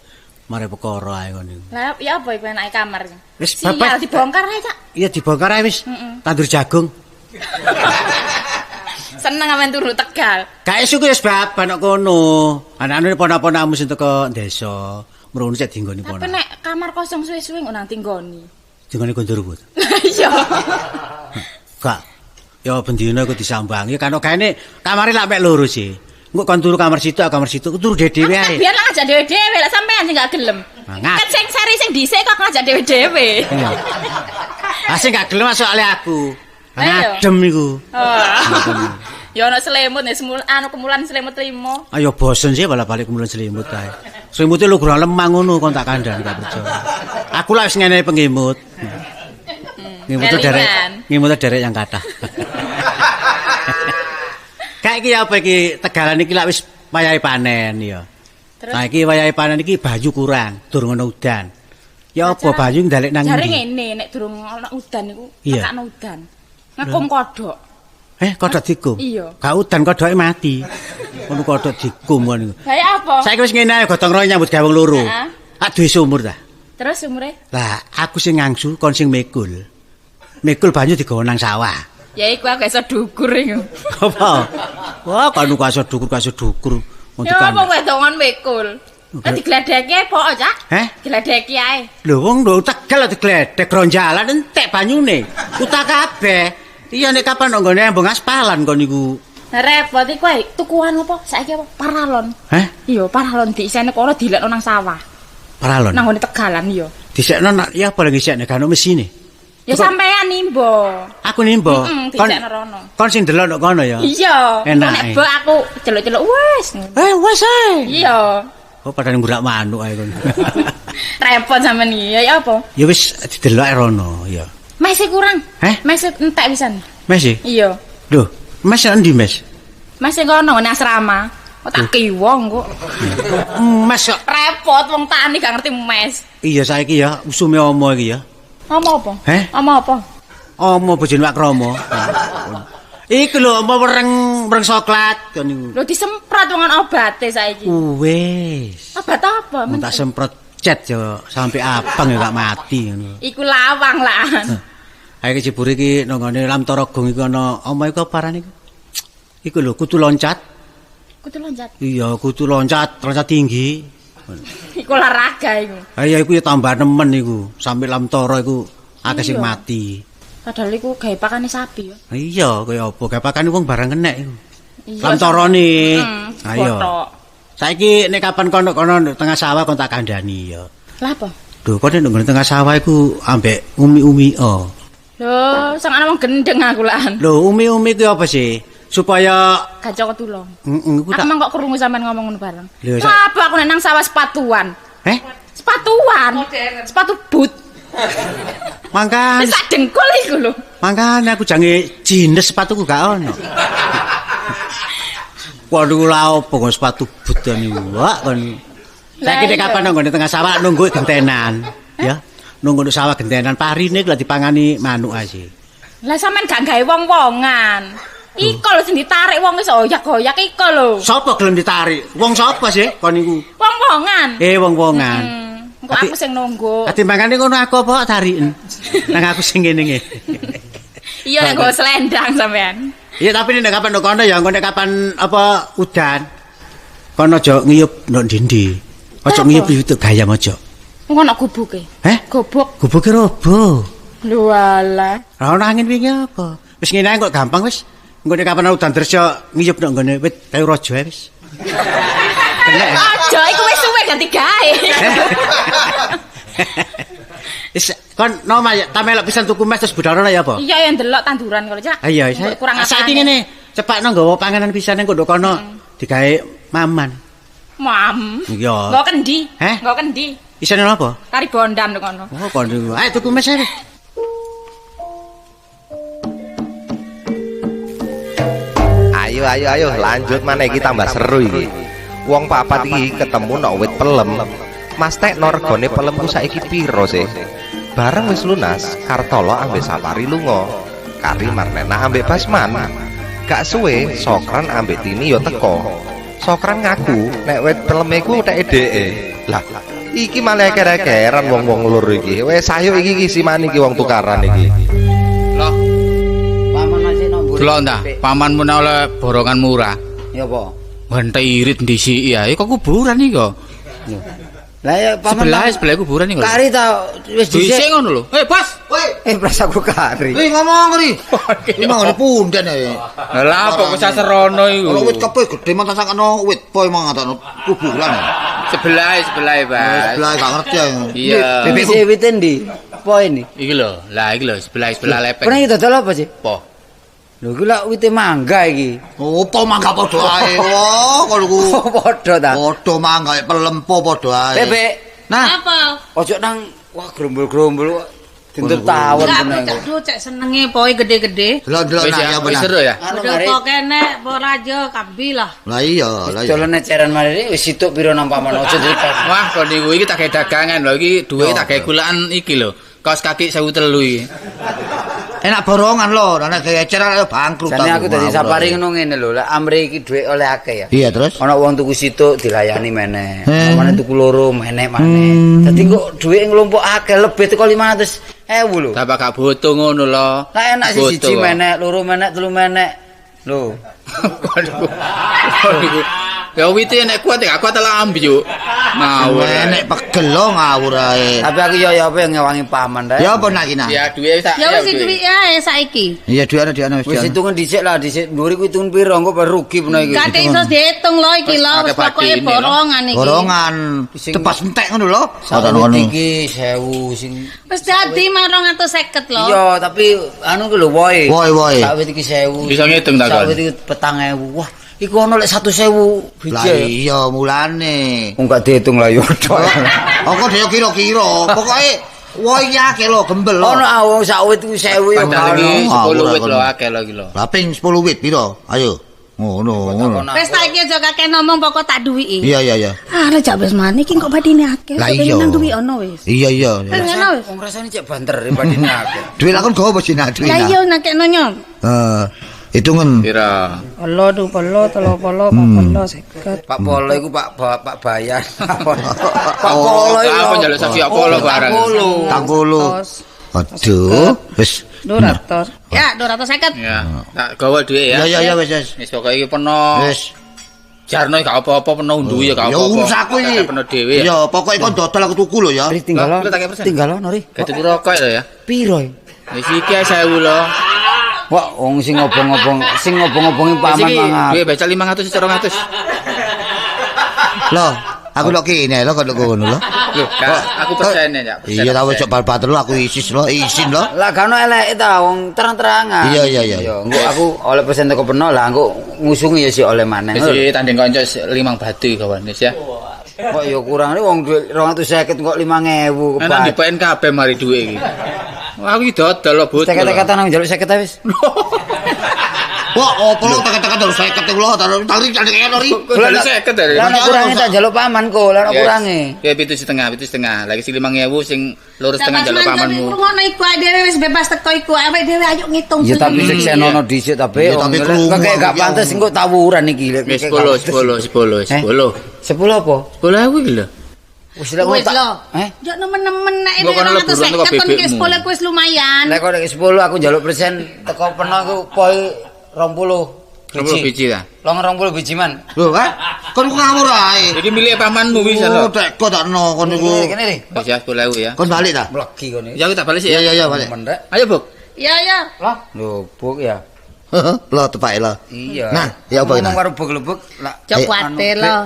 Mare perkara ae kon niku. Lah ya apa iku enake kamar? Wis babak dibongkar ae, Cak. Iya dibongkar ae wis. Tandur jagung. Seneng amen turu Tegal. Gak iso ku wis baban kok kono. Anak-anake pona-ponamu sing teko desa, mrono cek dinggoni pona. Tapi nek kamar kosong suwe-suwe kok nang tinggoni. Dinggoni kondur but. Iya. Gak. Ya bendina iku disambangi kan kene kamare lak mek loro sih. Engko kon turu kamar situ turu dhewe ae. Biar lah ngajak dhewe-dhewe lah sampean sing gak gelem. Kan sing seri sing dhisik kok ngajak dhewe-dhewe. Ah sing gak gelem masuk ale aku. Adem iku. Ya ana selimut nek kemulan selimut trimo. Ayo bosen sih balik kemulan selimut ae. Selimute lu kurang lemah ngono kon tak kandhani gak percaya. Aku lah wis ngene pengimut. Ngimut derek yang kathah. Kayak iki apa iki Tegalan iki lak wis wayahe panen ya. Nah iki wayahe panen iki banyu kurang, durung ana udan. Ya apa banyu ndalek nang ndi? Jare ngene nek durung ana udan iku nekakno udan. Ngakum kodhok. Kodhok dikum? Iya. Gak udan kodhoke mati. Ngono kodhok dikum ngono. Lah ya apa? Saiki wis ngene ae gotong royong nyambut gawe wong loro. Tak duwe sumur ta. Terus umure? Lah aku sing ngangsu kon sing mikul. Mikul banyu digawa nang sawah. Ya iku aku iso dukur iku. Apa? Wah, kanu kaso dukur. Ya apa wedongan mikul. Lah digledeki ae pok, Cak. Digledeki ae. Lho wong nduk Tegal digledek gronjalan entek banyune. Utak kabeh. Iya nek kapan nggone embung aspalan kon niku. Repot iku ae tukuan apa saiki apa paralon. Iya, paralon diisene kono dilekno nang sawah. Paralon. Nang ngene Tegalan iya. Disekno ya apa lagi sekne kan mesine. Ya sampean nimbo. Aku nimbo. Disekno rono. Kon sing delok nduk kono ya. Iya. Nek mbok aku celuk-celuk wis. Wis ae. Iya. Oh padahal ngurak manuk ae kon. Repot sampean iki. Ya apa? Ya wis didelok rono ya. Masih kurang. Masih entek pisan. Masih? Iya. Loh, Mas endi, Mas? Masih kono nang asrama. Kok tak kiwong kok. Mas kok repot wong tani gak ngerti mes. Iya saiki ya usume omo iki ya. Omo apa? Omo apa? Omo bojone Wak Kromo. Iku lho apa wereng coklat kon niku. Lho disemprot wong obate saiki. Wis. Obat apa? Mun tak semprot cet yo sampai abang ya gak mati ngono. Iku lawang lah. Ayo jebur iki nang ngene Lam Tarogong iku ana omah iku apa arane iku? Iku lho kutu loncat. Kudu loncat. Iya, kutu loncat tinggi. Iku olahraga iku. Ayo iku ya tambah nemen iku. Sampai Lam Toro iku akeh sing mati. Padahal iku gawe pakane sapi ya. Iya, kaya apa? Gawe pakane wong barang kenek iku. Iya, Lam Torone. Ayo. foto. Saiki nek kapan kono tengah sawah kon tak kandhani ya. Lah apa? Lho, kok nek nang tengah sawah iku ambek umi-umi oh. Lho, sang ana wong gendeng aku lan. Lho, umi-umi ku apa sih? Supaya Gajah ketulung. iku Aku tak emang kok krungu sampean ngomong ngono bareng. Lho, Apa aku nek nang sawah sepatuan? Sepatuan. Sepatu boot. Mangkan, Sak dengkul iku lho. mangkan aku jange jines sepatuku gak ono. Waduh lah opo kok sepatu budan niku. Wak kon. Saiki nek kapan nang tengah sawah nunggu gentenan, ya. Nunggu di sawah gentenan parine lagi dipangani manuk ae. Lah sampean gak gawe wong-wongan. Iko lho sing ditarik wong wis oyak-oyak iko lho. Sapa gelem ditarik? Wong sapa sih kon niku? Wong-wongan. Wong-wongan. Engko aku sing nunggu. Ati mangane ngono aku apa tariken. Nang aku sing ngene iki. Iya nek nggo selendang sampean. Iya tapi nek kapan kono ya nek kapan apa udan. Kono aja ngiyup ndok ndi. Aja ngiyup itu gayam aja. Engko ana gubuke. Gobok. Gubuke robo. Lho alah. Lah ono angin wingi apa? Wis ngene ae kok gampang wis. Engko nek kapan udan terus ya ngiyup ndok ngene wit kayu raja ae wis. Aja iku wis suwe ganti gawe. Wis kon no ya tamelok pisan tuku mes terus budalana ya apa? Iya yang delok tanduran kok, Cak. Iya, kurang apa. saiki ngene, cepakno nggawa panganan pisan ning kono kono digawe maman. Mam. Iya. Nggo kendi? Heh? Nggo kendi? Isine apa? Kari bondan kono. Oh, kono. Ayo tuku mes ae. Ayo lanjut maneh iki tambah seru iki. Wong papat iki ketemu nok wit pelem. Mas Tekno regane pelemku saiki piro sih? Bareng wis lunas, Kartolo ambek Sapari lunga. Kari Marlena ambek Basman. Gak suwe, Sokran ambek Tini yo teko. Sokran ngaku nek wit peleme ku tek edeke. Lah, iki malah eker-ekeran wong-wong lur iki. Wis ayo iki simani iki wong tukaran iki. Loh. Paman masih nombor. Delok ta, pamanmu oleh borongan murah. Ya apa? Wente irit ndisiki ya. Kok kuburan iki kok. Lah ya paman Sebelah kuburan iki. Kari ta wis dhisik ngono lho. Bos. Pras aku kari. Ngomong ri. Iki mang ngene punden ae. Lah apa kok saserono iku? Kalau wit kepe gede mah tak sakno wit po mang ngono kuburan. Sebelah, Bas. Sebelah gak ngerti ya. Iya. Bibit wit endi? Po ini. Iki lho. Lah iki lho sebelah lepek. Pernah iki dodol apa sih? Po. Lho iki lak wite mangga iki. Oh, po mangga padha ae. Oh, kono ku. Padha ta. Padha mangga pelempo padha ae. Bebek. Nah, Apa? Ojo nang wah grombol-grombol ditutup tawon Enggak, meneng. Cak, cek senenge poi gede-gede. delok-delok Wis nak ya, ya wis benar. seru ya. Anu Udah mari. kok kene po raja kambi lah. Lah iya, lah iya. Dolone ceren mari wis situk piro nang paman ojo dilipat. Wah, kon niku iki tak gawe dagangan lho iki duwe tak gawe gulaan iki lho. Kaos kaki 1.300 iki. Enak borongan lho, nek eceran ayo bangkrut. Jane aku dadi sapari ngono ngene lho, lek amri iki dhuwit oleh akeh ya. Iya, terus? Ana wong tuku situk dilayani meneh. Amane tuku loro meneh maneh. Dadi kok dhuwit nglumpuk akeh lebih teko 500.000 lho. Dapat gak butuh ngono lho. Lah enak sih siji meneh, loro meneh, telu meneh. Lho. Ya wite nek kuat ya kuat lah ambil. Ngawur. Nek pegel lo ngawur ae. Tapi aku ya apa yang ngewangi paman ta. Ya apa nak iki nak? Ya duwe tak. Ya wis duwi ae saiki. Iya duwe ana wis. Wis hitungan dhisik lah, dhisik nduri ku hitungan piro engko baru rugi puna iki. Gak iso diitung lho iki lho, wis pokoke borongan iki. Borongan. Tepas entek ngono lho. Sawet iki 1000 sing Wis dadi 250 lho. iya, tapi anu ku lho woe. Woe. Sawet iki 1000. Bisa ngitung ta, Kon? Sawet iki 4.000. Wah, iku ono lek 100.000 Lah biji. iya mulane. Wong gak diitung lah yo. Oh kok dia kira-kira. Pokoke woe iki akeh lho gembel lho. Ono awong sawet iku 1000 yo Padahal iki ono. 10 wit lho akeh lho iki lho. Lah ping 10 wit piro? Ayo. Ngono. Wis saiki aja kakek ngomong pokok tak duwiki. Iya. Ah, lek jak wis maneh iki kok badine akeh. Lah iya. Nang duwi ono wis. Iya. Ngono wis. Wong rasane cek banter padine akeh. Duit lakon gowo apa sih nak duit Lah nak? iya nakekno nyong. Hitungan. Pira? Polo, 2 polo, 3 polo, 4 polo, 50. Pak Polo iku Pak Bayan. Pak Polo iku. Apa njaluk saksi Apolo barang? Tak puluh. Aduh, wis. 200. Ya, 250. Ya, tak gawa dhuwit ya. Ya wis. Wis pokoke iki peno. Wis. Jarno gak apa-apa peno undu ya gak Ya apa-apa. urusku iki. Peno dhewe ya. Ya, pokoke kon dodol aku tuku lho ya. Tinggal. Lah, tak persen. Tinggal Nori. Gak tuku rokok lho ya. Piro? Wis iki 1000 lho. Wah, wong sing ngobong-ngobongi paman Wis iki mangan. duwe baca 500 200. Loh, aku lho kene lho kok ngono lho. Lho, aku persene ya. Iya ta wis cok bal-bal lho aku isin lho. Lah gak ono eleke ta wong terang-terangan. Iya. Engko aku oleh persen teko peno lah engko ngusungi ya si oleh maneh. Wis tanding kanca 5 batu kawan wis ya. Kok ya kurang wong 250 kok 5.000 Enak dipaen kabeh mari dhuwit iki. Wah, aku iki dodol lho, Bud. Teket-teketan nang njaluk 50 wis. Wah, opo lho teket-teket harus 50 lho, tarik kene lho ri. Kok 50 dari. Lah nek kurange tak njaluk pamanku, lah nek kurange. Ya 7,5. Lagi sing 5.000 sing lurus tengah njaluk pamanmu. Ngono iku awake dhewe wis bebas teko iku. Awake dhewe ayo ngitung. Ya tapi sik senono dhisik tapi Ya, tapi krungu kok gak aku, pantes ya. engko tawuran iki. Wis 10. 10 apa? 10.000 iki lho. Wis lek Wis tak. lho. Yo nemen-nemen nek Mbok kono leburan teko 250 kon ki bebekmu. 10 wis lumayan. Lek kok nek 10 aku njaluk persen teko peno aku poi 20. 20 biji ta. 20 biji man. Lho, kon ku ngawur ae. Iki milik pamanmu wis Oh, lho. teko takno kon niku. Kene ri. Wis ya 10.000 ya. Kon balik ta? Mlegi kene. Ya aku tak balik sih ya. Iya balik. Mendek. Ayo, Buk. Iya. Lah, lho buk ya. Lho tepake lho. Iya. Nah, ya apa ini? Ngomong karo buk-lebuk lah. Cok kuatir lho.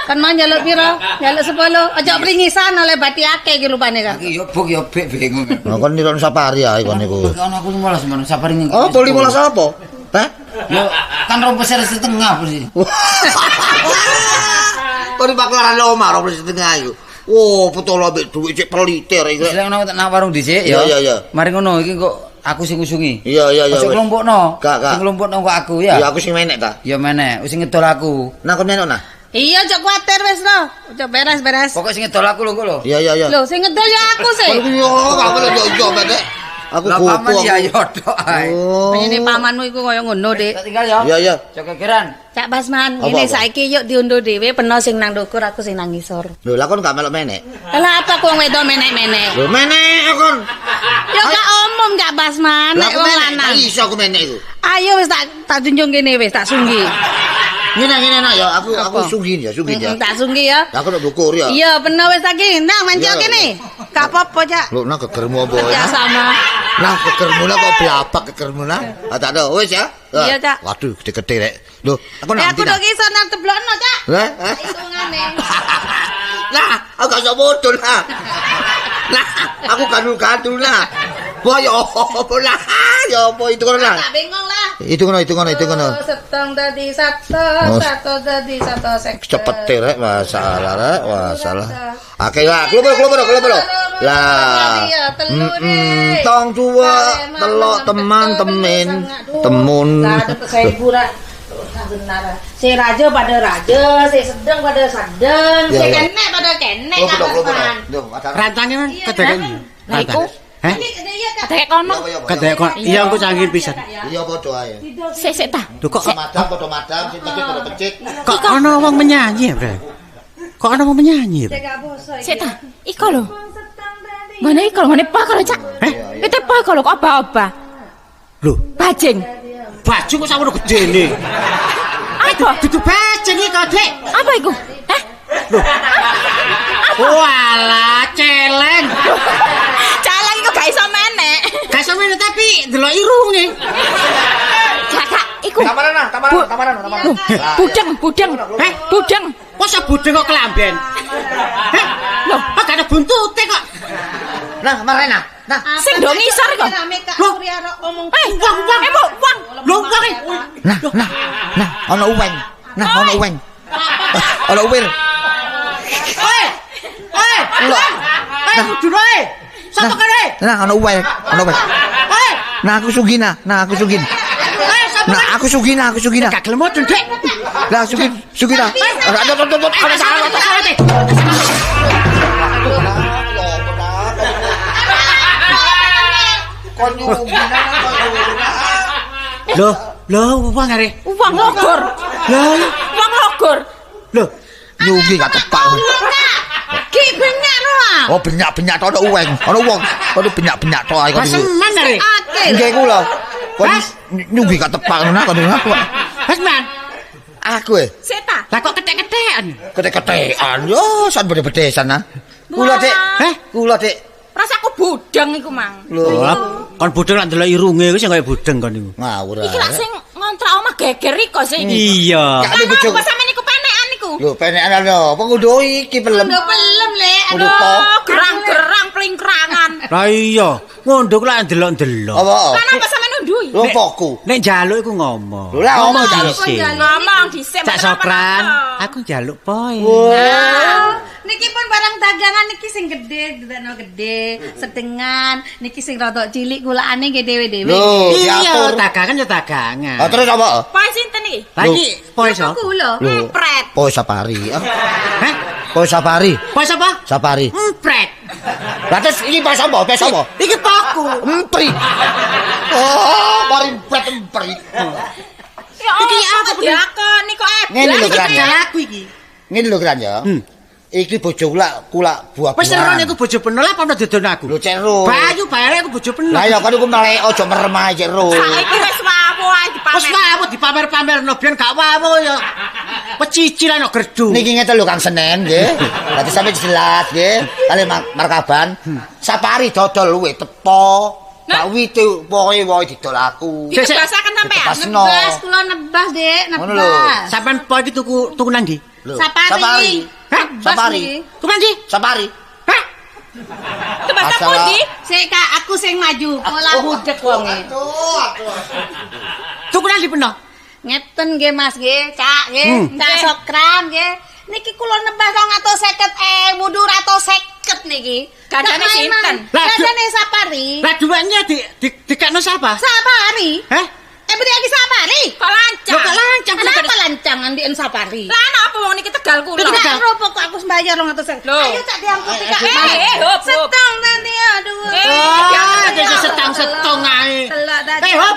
Kan mau njaluk piro? Njaluk 10. Aja pringisan oleh bati akeh iki rupane kan. Iki yo buk yo bek bingung. Nah, kon nilon sapari ae kon niku. Kan aku 15 men sabar ning. Oh, 15 apa? Hah? Yo kan 2 setengah sih. Kon di paklaran lo omah 2 setengah iku. Oh, betul ambek duit cek peliter iki. Wis lek nang warung dhisik Iya, ya. iya. Mari ngono iki kok aku sing ngusungi. Iya. Ojo wis. kelompokno. Gak. Sing kelompokno kok aku ya. Iya, aku sing menek ta. Ya meneh, wis ngedol aku. Nah, kon menek nah. Iya, cok kuatir wis lho. Ojo beres-beres. Pokok sing ngedol aku lho kok lho. Iya. Lho, sing ngedol ya aku sih. Yo, gak boleh yo menek. Aku Lah gopo. paman ya yo tok ae. Oh. Ini pamanmu iku kaya ngono, Dik. Tak tinggal ya. Iya. Cok kegeran. Cak Basman, Apa, ngene apa? saiki yuk diunduh dhewe peno sing nang ndukur aku sing nang ngisor. Lho, lah kon gak melok menek. Lah apa kok wedok menek-menek? Lho, menek kon. Ya gak umum Cak Basman, Lah nek aku wong menek. lanang. Iso aku menek iku. Ayo wis tak junjung kene wis tak sunggi. Ngene nak ya, aku Apa? sugih ya. Tak sunggi ya. Lah aku nek dukur ya. Iya, peno wis tak ki. Nang mancok Iya, kene. Gak apa-apa, Cak. Lho, nah gegermu apa? Ya sama. Nah, gegermu nah kok blapak gegermu nah. Tak ada, wis ya. Iya, Cak. Waduh, gede-gede rek. Lho, aku Eh nanti. aku dok iso nang teblokno, Cak. Hah? Hitungane. Nah, aku gak iso bodol lah. Nah, aku gandul lah. Wah, ya apa lah? Ya apa itu kan lah. Tak bingung lah. Itu kono. Setong dadi satu dadi satu sek. Cepet rek, masalah rek, masalah. Oke lah, klopo. Lah. Tong tua, telok teman temen, temun. Saya hiburan. Benar. Si raja pada raja, si sedang pada sedang, si Ya. kenek pada kenek. Klopo. Kapan? Duh, ada. Rantange man kedek. Lah iku Heh? adek kono. Kedek kok iya aku canggih pisan. Iya padha ae. Sik ta. Lho kok Madam padha madam, sing pecik padha pecik. kok ana wong menyanyi ya, Bre? Kok ana wong menyanyi? Bre? Sik ta. Iko lho. Ngene iko ngene pakar Cak. Itu pakar lho kok apa-apa. Lho, Bajing. baju kok sawono gedene. Apa? Dudu bajing iki kok, Dik. Apa iku? Hah? Walah, celeng. Caleng iku gak iso menek. Gak sampe tapi delok irunge. Kakak, iku. Tamaran. Loh, budeng. Heh? Budeng. Masa budhe kok kelamben? Heh? Loh, kok gak ada buntute kok. Nah, marena. Nah, Sing do ngisor kok. Wong. Wong. Lho, wong e. nah, ana uweng. Ana uwir. Duduk ae. Sapa kene? Nah, ana uweng. Nah, aku sugih nah. Nah, aku sugih nah. Gak gelem modun, Dik. Lah sugih nah. Ada salah. Lho, wong are. Uang logor. Lah, Uang logor. lho. Nyugi gak tepak. Ki banyak lho. Oh benyak-benyak tok ana uweng. Ana wong. Kono benyak-benyak tok ae kono. Basman are. Ate. Nggih kula. Kon nyugi gak tepak ngono kono aku. Basman. Aku Seta. Lah kok ketek-ketekan? ketek-ketekan yo san bede-bedesan ah. Kula Dik. Kula Dik. Rasaku budeng iku, Mang. Lho, Kon bodho lak ndelok irunge wis kaya bodeng kon niku. ngawur Iki lak ae. sing ngontrak omah geger iko sing. Iya. Gak ada bojo. Apa sampean niku penekan niku? Lho, penekan lho, pengundo iki pelem. Udah pelem, Le. Udah po. Gerang-gerang plingkrangan. Lah iya, ngondok lak ndelok-ndelok. Apa? Lah napa sampean ndui? Lho poku. Nek njaluk iku ngomong. Lho lah ngomong jaluk. Dhisik. Ngomong dhisik. Cak Sokran, aku njaluk poe. Niki pun barang dagangan niki sing gede, didakno gede, sedengan, niki sing rada cilik gulane nggih dhewe-dhewe. Lho, Iya, diatur. dagangan ya dagangan. Ah, terus apa? Poe sinten iki? Lah iki poe sapa? Kula. Lho, Pret. poe Sapari. Hah? Poe Sapari. Poe sapa? Sapari. Empret. Lah terus iki poe sapa? Poe sapa? Iki poku. Empri. Oh, mari pret empri. Ya iki apa diakoni kok Ngene lho, Gran. Tegal aku iki. Ngene lho Gran ya. Iki bojo kula buah. Wis seron iku bojo penol apa ono dodon aku? Lho cero. Bayu bayare aku bojo penol. Lah ya kan iku melek aja merem ae cero. Saiki wis wawo ae dipamer. Wis wae dipamer-pamerno biyen gak wae ya. Pecicil ana gerdu. Niki ngeten lho Kang Senen nggih. Dadi sampe jelas nggih. Kali markaban. Sapari dodol luwe tepo. Gak wite woe didol aku. Iki basaken sampean. Pasno. Nebas kula nebas, Dik, Ngono lho. nebas. Sampean poe iki tuku nang ndi? Lho, Sapari. Hah? Sapari. Tuku nang ndi? Sapari. Hah? Tebas Asal- pundi? Sik Kak, aku sing maju. Pola budek wonge. Tuku nang ndi peno? Ngeten nggih Mas nggih, Cak nggih, Cak Sokran nggih. Niki kula nebas 250.000, 250 niki. Gandane Gak main-main. sinten? Lah, Gandane Sapari. Lah duwenya dikekno sapa? Sapari. Hah? Beri lagi Sapari. Kok lancang? Lho kok lancang Kenapa lancangan di Sapari? Lah napa wong niki Tegal kula? Tidak ropo kok aku sembayar 200.000. Loh. Ayo Cak diangkut Kak. hop. Setong nanti aduh. Oh, jadi setong-setong ae. Telak tadi. Hop.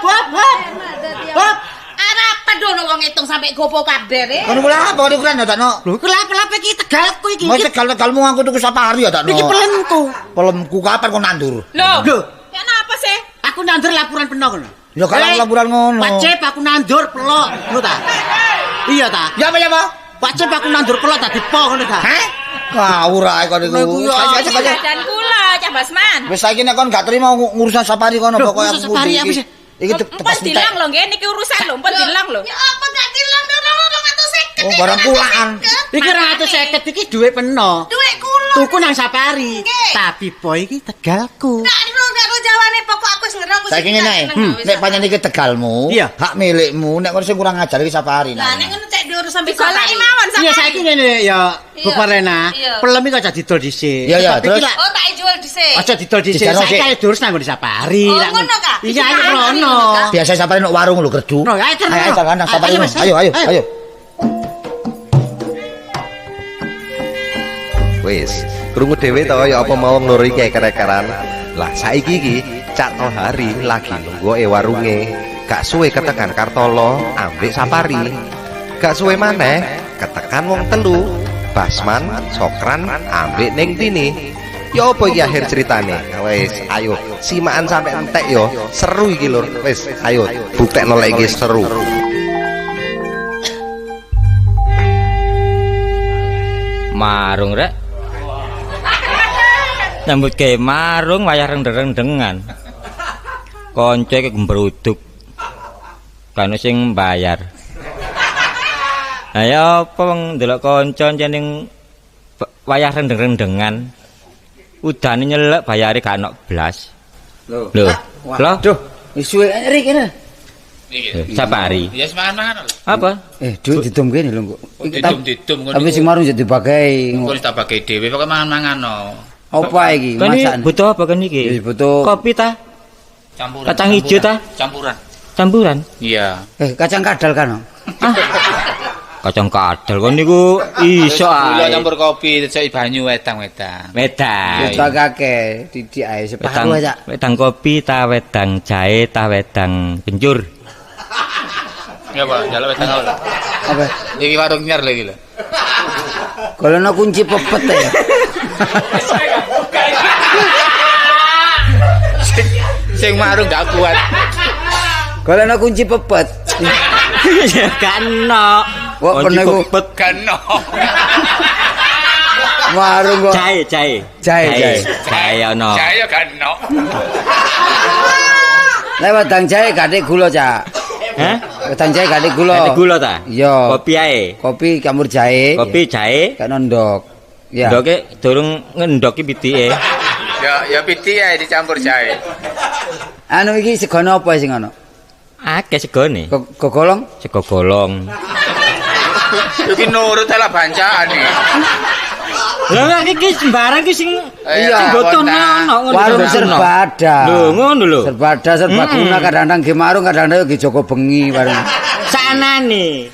Hop. Apa dono wong ngitung sampai gopo kabeh e? Kono kula apa niku kan ya takno. Lho iku lape-lape iki Tegalku iki. Mau tegal-tegalmu aku tuku Sapari ya takno. Iki pelenku. Pelemku kapan kok nandur? Loh. Lho, Kenapa sih? aku nandur laporan peno kono. Ya kalau laporan ngono. Wajib aku nandur pelok, ngono ta? Iya ta? Ya apa ya, Pak? Wajib aku nandur pelok tadi po ngono ta? Hah? Ngawur ae kon niku. Niku ya, Aja aja. Dan kula Cah Basman. Wis saiki nek kon gak terima ngurusan Sapari kono Loh, pokoke urusan aku Sapari iki. apa sih? Iki Empat tepas dilang entek. lho nggih niki urusan lho, empat dilang lho. Ya apa gak dilang dono 250. Oh, barang kulaan. Iki 250 iki duwe peno. Duit kula. Tuku nang Sapari. Nggih. Tapi po iki Tegalku. Gak ro jawane pokok aku wis ngerti aku Saiki ngene ae. Nek pancen iki Tegalmu, Iya. hak milikmu. Nek kon sing kurang ajar iki Sapari. Lah nek ngono cek diurus sampai Digoleki mawon Iya sampean. saiki ngene ya Bu Iya. Parena. Iya. Pelem iki aja didol dhisik. Iya, iya, Tapi terus? iki lak Oh tak jual dhisik. aja didol dhisik. Dijarno Saiki sik. ae diurus nang nggon Sapari. Oh, Lak ngono, Kak? Iya ayo Iki rono. Biasa Sapari nek warung lho gerdu. No, ayo terus. Ayo jalan nang Sapari. Mas, Ayo ayo. Wis, krungu dhewe to ya apa mau ngloro iki kerekeran. Lah saiki iki Cak Tohari lagi nunggu warunge. Gak suwe ketekan Kartolo ambek Sapari. Gak suwe maneh ketekan wong telu. Basman, Sokran ambek Ning Tini. Ya apa iki akhir ceritane? Wis, ayo simakan sampe entek yo. Seru iki lur. Wis, ayo buktekno lek iki seru. Marung rek. Nyambut ke marung wayah rendeng-rendengan. Konco iki gembruduk. Kan sing bayar. Ayo apa wong ndelok kanca jeneng wayah rendeng-rendengan. Udane nyelek bayare gak ono blas. Lho. Lho. Duh, wis suwe ri kene. Sapari. Ya semangan-mangan lho. Apa? Duit didum kene lho kok. Didum-didum ngono. Tapi sing marung jadi bagai Kok tak bagi dhewe pokoke mangan-mangan no. apa iki Kan masakan? butuh apa kan iki? Wis butuh Kopi ta? Campuran. Kacang hijau ta? Campuran. Campuran? Iya. kacang kadal kan. Kacang kadal kon niku iso Gula ae. campur kopi, cek banyu wedang-wedang. Wedang. Bagake titik ae separuh aja. Wedang kopi ta wedang jahe ta wedang kencur. Ya apa? Jaluk wedang apa? Apa? Iki warung nyar lagi lho. Golekno kunci pepet ya. Sing marung gak kuat. Golekno kunci pepet. Ya kan no. Wah, pernah ku Pepet kan no. warung kok. Jahe. Jahe ono. Saya kan no. Lewat wedang jahe gak ada gula, Cak. Hah? Wedang jahe gak ada gula. Ada gula ta? Iya. Kopi ae. Kopi campur jahe. Kopi jahe. Gak nondok. Ya. Ndoke durung ngendoki pitike. Ya piti ae dicampur jahe. Anu iki segone apa sing ono? Akeh segone. Gogolong? Sego golong. Iki nurut lah bancaan iki. Lah iki sembarang iki sing Iya, botone ono ngono. Warung serbada. Lho, ngono lho. Serbada serbaguna kadang-kadang ge marung kadang-kadang ge Joko bengi warung. Sanane.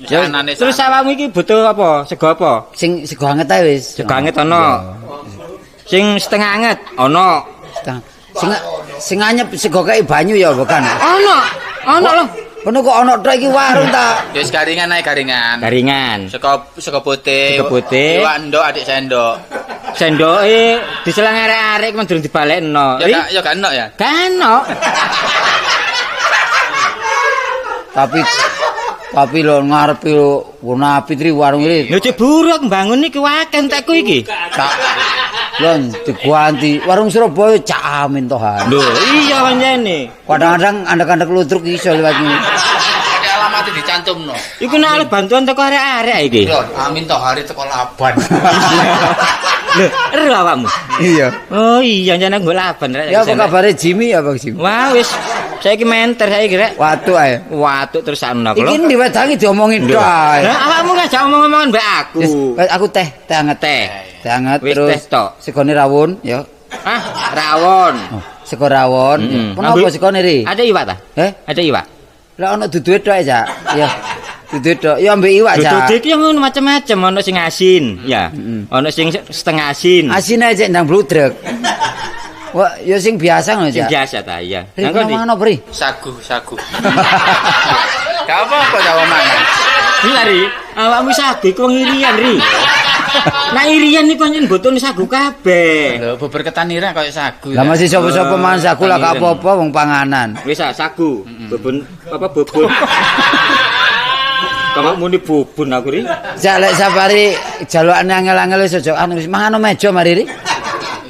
Ya anane Terus awakmu iki butuh apa? Sego apa? Sing sego anget ae wis. Sego anget ono. Sing setengah anget ono. Sing anyep sego kae banyu ya bukan. Ono lho. Kono kok ono tok iki warung ta. Ya wis garingan ae garingan. Garingan. Sego putih. Sego putih. Iwak ndok adik sendok. Sendoke diselang arek-arek men durung dibalekno. Ya gak enak ya. Kano. Tapi lho ngarepe warna api tri warung iki. Lho cek buruk mbangun iki wakeh entekku iki. Lho diganti warung Surabaya Cak Amin tohan. Lho iya pancene. Kadang-kadang andek-andek lutruk iso liwat iki. Ada alamatnya dicantumno. Iku nek arep bantuan teko arek-arek iki. Lho, Amin toh hari teko Laban. Lho, ero awakmu. Iya. Oh iya jane nggo laban rek. Ya apa kabare Jimmy ya Bang Jimmy? Wah wis saiki menter saiki rek. Waduh ae. Watuk terus ana kok. Iki diwedangi diomongin tok ae. Lah awakmu ngajak omong-omongan mbek aku. Aku teh anget. Teh anget Wis terus teh tok. segone rawon ya. Ah, rawon. Sego rawon. Kenapa segone ri? Ada iwak ta? Ada iwak. Lah ono duduhe tok Cak. Ya. Duduhe tok. Ya ambek iwak Cak. Duduhe iki ngono macam-macam, ono sing asin, ya. Ono sing setengah asin. Asin aja ndang bludrek. Wah, ya sing biasa ngono Sing Cak. biasa ta, iya. Ri ngono Pri. Sagu. Gak apa-apa jawa mana. Ri, awakmu sagu iku ngirian, Ri. Nah irian niku pancen botone sagu kabeh. Lho, bubur ketan ira koyo sagu. Lah masih sapa-sapa mangan sagu lah gak apa-apa wong panganan. Wis sagu, bubun bubun. Kamu muni bubun aku ri. Cak lek sapari jalukane angel-angel wis aja anu wis mangan meja mari ri.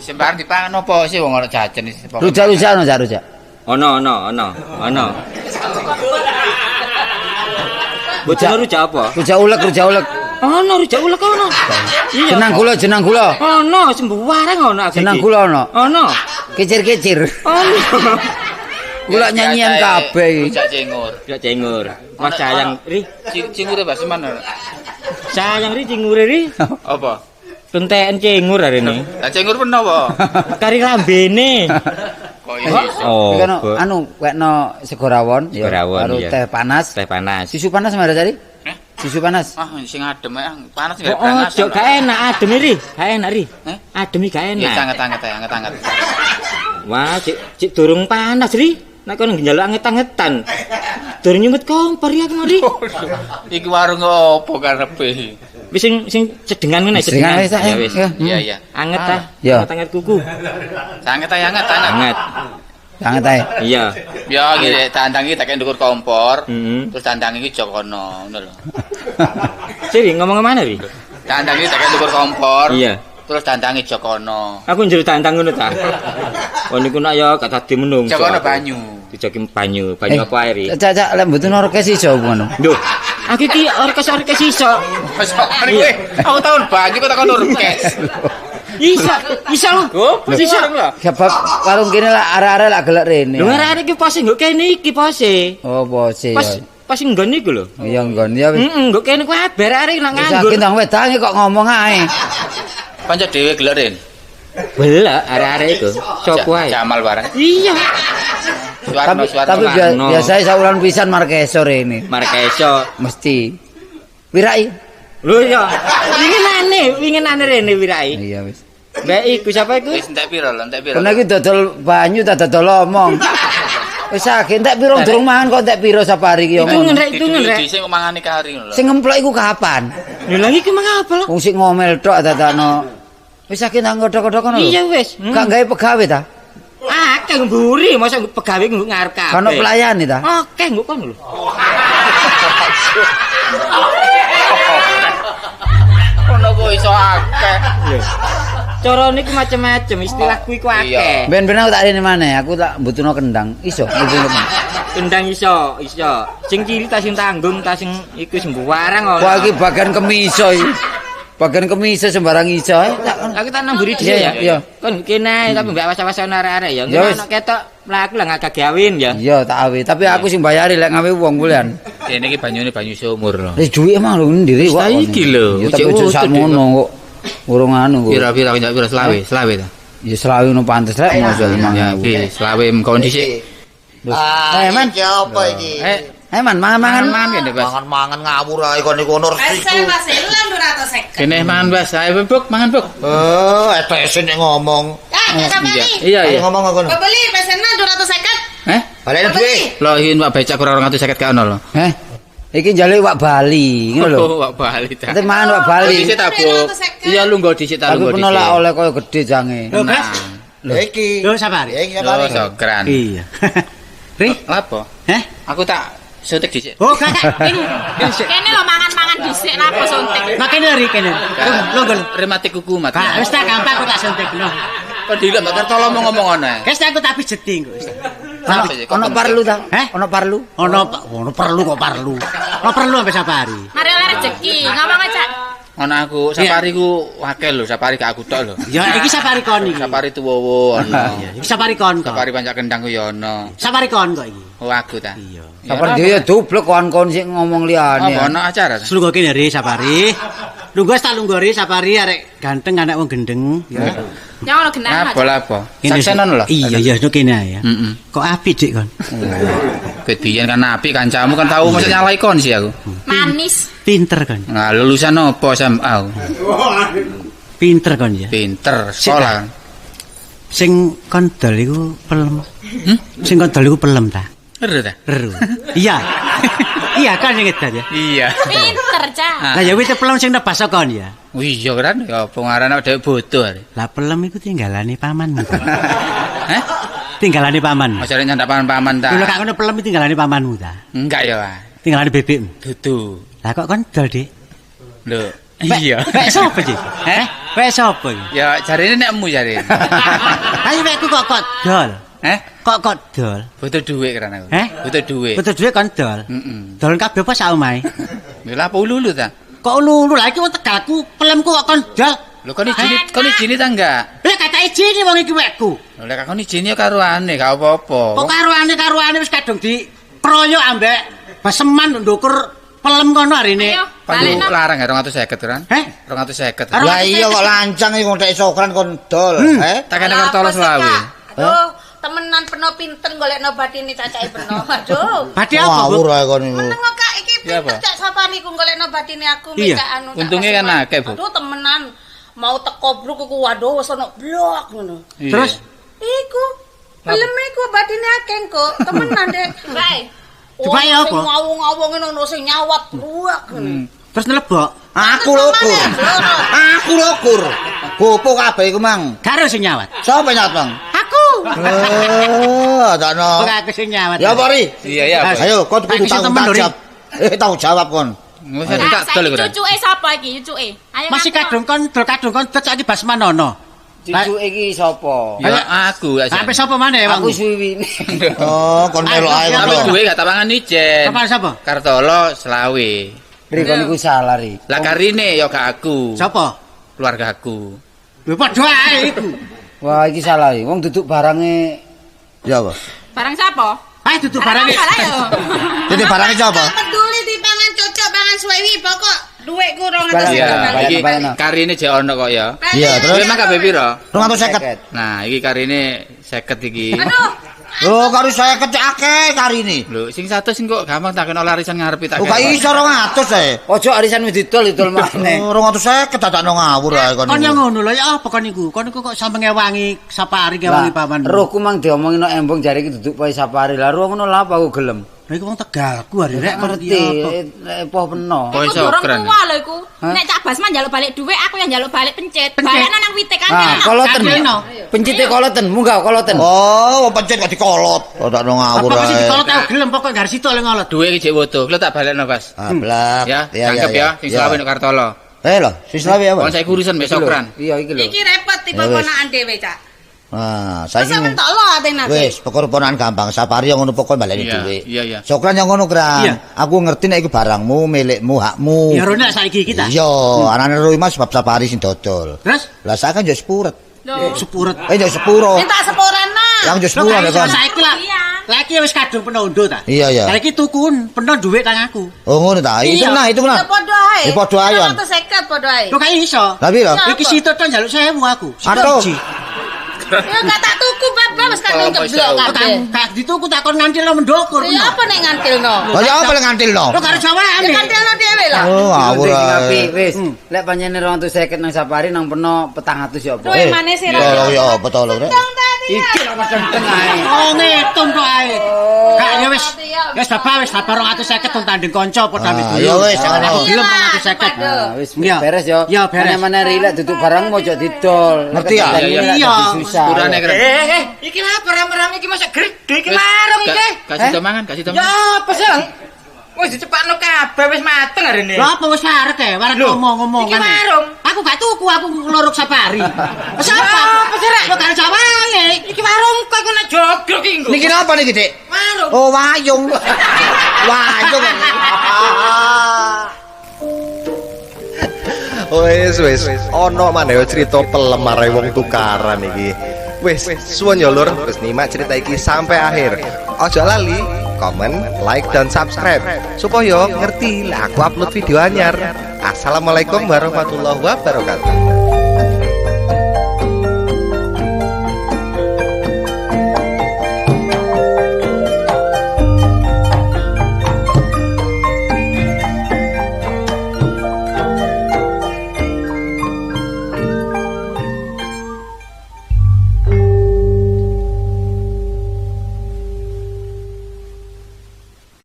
Sembarang dipangan opo sih wong ora jajan iki. Rujak-rujak ono Cak rujak. Ono. Bocah rujak apa? Rujak ulek. Ono rujak ulek ono. Iya. Jenang gula. Ono sembarang ono aku. Jenang gula ono. Ono. Kecir-kecir. Ono. Gula nyanyian kabeh. Rujak cengur. Rujak cengur. Mas sayang ri. Cingure Mas mana? Sayang ri cingure ri. Apa? Tenten cengur arene. Lah cengur pun apa? Kari lambene. Kok iso? Oh. Iki ono anu wekno sego rawon ya, karo iya. teh panas. Teh panas. Susu panas mana tadi? Susu panas. Ah, sing adem ae panas enggak Oh, panas. ojo gak enak adem ri. Gak enak ri. Adem iki gak Ya enak. anget-anget. Wah, cik durung panas ri. Nek kono njaluk anget-angetan. Durung nyumet kompor ya aku ri. Iki warung opo karepe? Wis sing cedengan ngene Cedengan cedengan. wis, Ya wis. Iya. Anget ta. Ya. Anget kuku. Anget. Anget. Anget ae. Iya. Ya iki dandangi tak ndukur kompor. Heeh. Terus dandangi iki jokono, ngono lho. Siri ngomong kemana ri? Dandangi tak ndukur kompor. Iya. Terus dandangi jokono. Aku njero tantang ngono ta. Oh niku nak ya gak dadi menungso. Jokono aku. banyu. Dijoki banyu apa ae ri? Cak lek mboten orkes iso ngono. Lho, aku iki orkes iso. Wes mari kowe. Aku tahun banyu kok takon orkes. Iso lho. Iso lho. Sebab warung kene lah arek-arek lak gelek rene. Lho arek iki pose nggo kene iki pose. Oh, bose ya. Pas nggon iku lho. Iya nggon ya wis. Nggo kene kuwi arek nak nganggur. Saiki ndang wedange kok ngomong ae. Panca dhewe gelerin. Belak arek-arek iku. Sopo ae? Jamal barang. Iya. Tapi biasa saulan pisan Markeso rene. Markeso Mesti. Wirai. lho ya. Winginane rene wirai. Iya wis. Mbak iku siapa iku? Wis entek piro lho, entek piro. Kena iki dodol banyu ta dodol omong. Wis akeh entek piro durung mangan kok entek piro sapari iki Hitungan rek, hitungan rek. Dhisik kok mangane kari ngono lho. Sing ngemplok iku kapan? Lha lha iki mangapa lho? Wong sing ngomel tok dadakno. Wis akeh nang godhok-godhok ngono lho. Iya wis. Gak gawe pegawe ta? Akeh mburi, masa pegawe ngarep kabeh. Kan pelayani ta? Akeh nggo kono lho. Ono kok iso akeh. Cara niku macam-macam, istilahku iku akeh. Ben-ben aku tak rene maneh, aku tak mbutuhno kendang. Iso mbutuhno. Kendang iso. Sing ciri ta sing tanggung ta sing iku sembarang ora. Wah iki bagian kemiso iki. Bagian kemiso sembarang iso. Aku tak nang mburi dhisik ya. Iya. Kon kene tapi mbak was-was arek-arek ya. Ya wis. Ngono ketok mlaku lah gak gawin ya. Iya tak awe, tapi aku sing bayari lek ngawe wong kulian. Kene iki banyune banyu sumur lho. Wis duwe emang lho ndiri kok. Saiki lho. Ya tapi ojo sakmono kok. Urung anu kok. Pira-pira kok pira selawe ta. Ya selawe no pantes rek mosok Ya iki selawe mengkon dhisik. Man. Apa iki? Man, mangan-mangan. Kene Bas. Mangan-mangan ngawur ae kon niku ono resiku. Kene mangan Bas, ayo Buk, mangan Buk. Etesen nek ngomong. Iya. Ngomong ngono. Beli pesenan 250. Baleni duwe. Lho iki Mbak becak kurang 250 gak ono lho. Iki njale wak Bali, ngono lho. Wak Bali ta. Ate mangan wak Bali. Dhisik ta Buk. Iya lungguh dhisik ta Aku lungguh penolak dhisik. oleh koyo gede jange. Lho, Bas. Iki. Lho, sabar. Iki Lho sabar. sokran. Iya. Ri, Lapo? heh? Aku tak suntik dhisik. Oh, Kak. Kene lho mangan-mangan dhisik napa suntik. Makane ri kene. Lho, lho. Rematik kuku mat. Kak, wis tak gampang aku tak suntikno. Kok dilek Mbak Kertolo mau ngomong ngono. Wis aku tak pijeti engko. Ono parlu ta? Heh? Ono parlu? Ono perlu kok parlu. Ono perlu sampe sapari. Mari oleh rezeki, ngomong aja. Ono aku sapari ku wakil lho, sapari gak aku tok lho. Ya iki sapari kon iki. Sapari tuwowo ono. Iki sapari kon kok. Sapari pancak kendang ku ya ono. Sapari kon kok iki. Oh aku ta. Iya. Sapar dhewe ya dublek kon-kon sing ngomong liyane. Apa ono acara? Slungguh kene ri sapari. Lungguh tak lungguh ri sapari arek ganteng anak wong gendeng ya. Jangan ono genah aja. Apa? Saksenon lho. Iya, no kene ya. Heeh. Kok apik dik kon. Kedian kan api kancamu kan tahu mesti nyalai kon sih aku. Manis. Pinter kon. Nah, lulusan opo SMA? Pinter kon ya. Pinter, sekolah. Sing kondol iku pelem. Sing kondol iku pelem ta? Ero ta? Reru. Iya. Iya kan sing edan ya. Iya. Pinter, Cak. Lah ya wis pelem sing nebas kon ya. Oh iya kan ya apa ngarane dhek bodoh. Lah pelem iku tinggalane pamanmu. Heh? Tinggalane paman. Masare nyandak paman ta. Lho kak ngono pelem tinggalane pamanmu ta? Enggak ya. Tinggalane bebekmu. Dudu. Lah kok kondol, Dik? Lho, iya. Wek sapa, Dik? Heh? Wek sapa iki? Ya jarine nekmu jarine. Ayo wekku kok dol. Kok dol? Butuh dhuwit kan aku. Butuh dhuwit. Butuh dhuwit kon dol. Heeh. Dol kabeh apa sak omahe? Lha apa ululu ta? Kok lulu lah iki wong Tegalku, pelemku kok kon dol. Lho kon izini ta enggak? Lah kata izini wong iki wekku. Lho lek kon izini ya karuane gak apa-apa. Kok karuane wis kadung di kroyok ambek baseman ndukur pelem kono arine. Paling larang ya 250 kan? 250. Lah iya kok lancang iki wong tek sokran kon dol, Tak kene Kertolo selawe. Aduh, temenan peno pinten golekno batine cacake peno. Aduh. Bati apa, Bu? Ngawur ae kon niku. Meneng kok Kak iki Iya, pinter apa? cak sapa niku golekno batine aku Iya. minta anu. tak Untungnya kasih kan makan. akeh, Bu. Aduh temenan mau teko bruk iku waduh wis ono blok ngono. Terus Iku film iku batine akeh kok temenan dek. Bae. Coba ya apa? Ngawung-ngawung ngono sing nyawat luwak ngono. terus nelebok. Aku lokur. Aku lokur. Gopo kabeh iku, Mang. Karo sing nyawat. Sapa nyat, Mang? Aku. Adakno. Kok aku sing nyawat. Ya apa, Ri? Iya. Ayo, kon kudu Aku sing temen, tanggung Ri. jawab. Tanggung jawab kon. Wis tak dol iku. Cucuke sapa iki? Cucuke. Ayo. Masih kadung kon iki Basmanono. Cucu iki sapa? Ya aku ya. Sampai sapa maneh wong? Aku suwiwine. Oh, kon melok ae Tapi kon. duwe gak tapangan ijen. Sapa sapa? Kartolo selawe. Ri kon iku salah, Ri. Lah karine ya gak aku. Sapa? Keluarga aku. Lho padha ae iku. Wah, iki salah. Wong duduk barange Ya apa? Barang sapa? Ayo duduk barang. Salah yo. Dene barangnya sapa? Peduli dipangan cocok pangan suwi pokok dhuwitku 200. Iya, Bayar, iki bayar, no. karine jek ono kok ya. Iya, terus Kowe emang kabeh piro? 250. Nah, iki karine 50 iki. Aduh, Lho karo saya kecake kari ini. Lho, sing 100 sing kok gampang tak kena larisan ngarepi tak. Gak iso 200 ae. Ojo arisan wis didol maneh. 250 dadakno ngawur ae kon. Kon yo ngono lho ya apa kon niku? Kon niku kok sampe ngewangi sapari ngewangi paman. Rohku mang diomongin no embong jare iki duduk poe sapari. Lah roh ngono lha apa aku gelem. Lah iku wong Tegalku arek rek Ngerti, poh peno. Poe Iku durung sokran. tua lho iku. Nek Cak Basman njaluk balik dhuwit, aku yang njaluk balik pencet. Bayarno nang wite kan. Ah, koloten. Pencite koloten, munggah koloten. Oh, pencet kok dikolot. Dadakno ngawur Apa sih ae. kalau tau gelem pokok garis itu oleh ngolot. Duwe iki jek foto. Lho tak balekno, Pas. Ablak. Ya, tangkep ya. Sing selawe nek Kartolo. Lho, sing selawe apa? Kon saiki urusan mbek sokran. Iya iki lho. Iki repot tipe Ya, wis. ponakan dhewe, Cak. Nah, Terus saiki sampean tok lo atene aku. wis pokoke ponakan gampang. Sapari yang ngono pokoke baleni Iya, dhuwit. iya. Sokran yang ngono, Kran. Iya. Aku ngerti nek iku barangmu, milikmu, hakmu. Ya rono saiki kita. Iya, anane Roy Mas sebab Sapari sing dodol. Terus Lah saya kan yo sepuret. Lho, sepurut. Yo sepuro. minta sepurana. Yang yo Lho sepuro ya kan. saiki lah. Lah iki wis kadung penondo ta. Iya, iya. Lah iki tukun peno dhuwit nang aku. Oh ngono ta. Itu Iya. nah, itu Ya nah. padha ae. Ya padha ae, Wan. 150 padha ae. Lho kae iso. Lah piro? Iki situ to njaluk 1000 aku. Aduh. Siji. Ya gak tak tuku bab wis kadung Oh, jeblok Mas, kabeh. Tak dituku takon ngantil lo mendokur. Ya apa nek ngantilno? Lah ya apa lek ngantilno? Lo karo Ya jawabane. ngantilno dhewe lah. Oh, ngawur ae. Wis, lek panjenengan 250 nang sapari nang peno 400 ya apa. Duwe maneh sira. Ya betul lho, Rek. Iki lho Mas Deng ae. Oh ngitung tok ae. Gak ya wis. Wis bapak wis bapak 250 tong tanding kanca padha ambek Ah, ya wis, Aku ngono. gelem Iya, 250. Nah, wis Iya. beres ya. Iya, beres. Mana rilek duduk barang ojo didol. Ngerti ya? Iya. Susah. Kurane keren. Iki lah rame-rame iki masa gede iki marung iki. Kasih to mangan, kasih to Ya mangan. apa sih? Wis dicepakno kabeh wis mateng arene. Lho apa wis arek e, warek ngomong-ngomong Iki warung. Aku gak tuku, aku nglorok sapari. Wis apa? Apa sih, Rek? Lo karo jawane. Iki warung kok iku nek jogrok iki nggo. Niki napa niki, Dik? Warung. Oh, wayung. Wayung. Wis ono maneh cerita pelem arek wong tukaran iki. Wis suwun ya Lur, wis nyimak cerita iki sampai akhir. Ojo lali komen, like dan subscribe supaya ngerti lah aku upload video anyar. Assalamualaikum warahmatullahi wabarakatuh.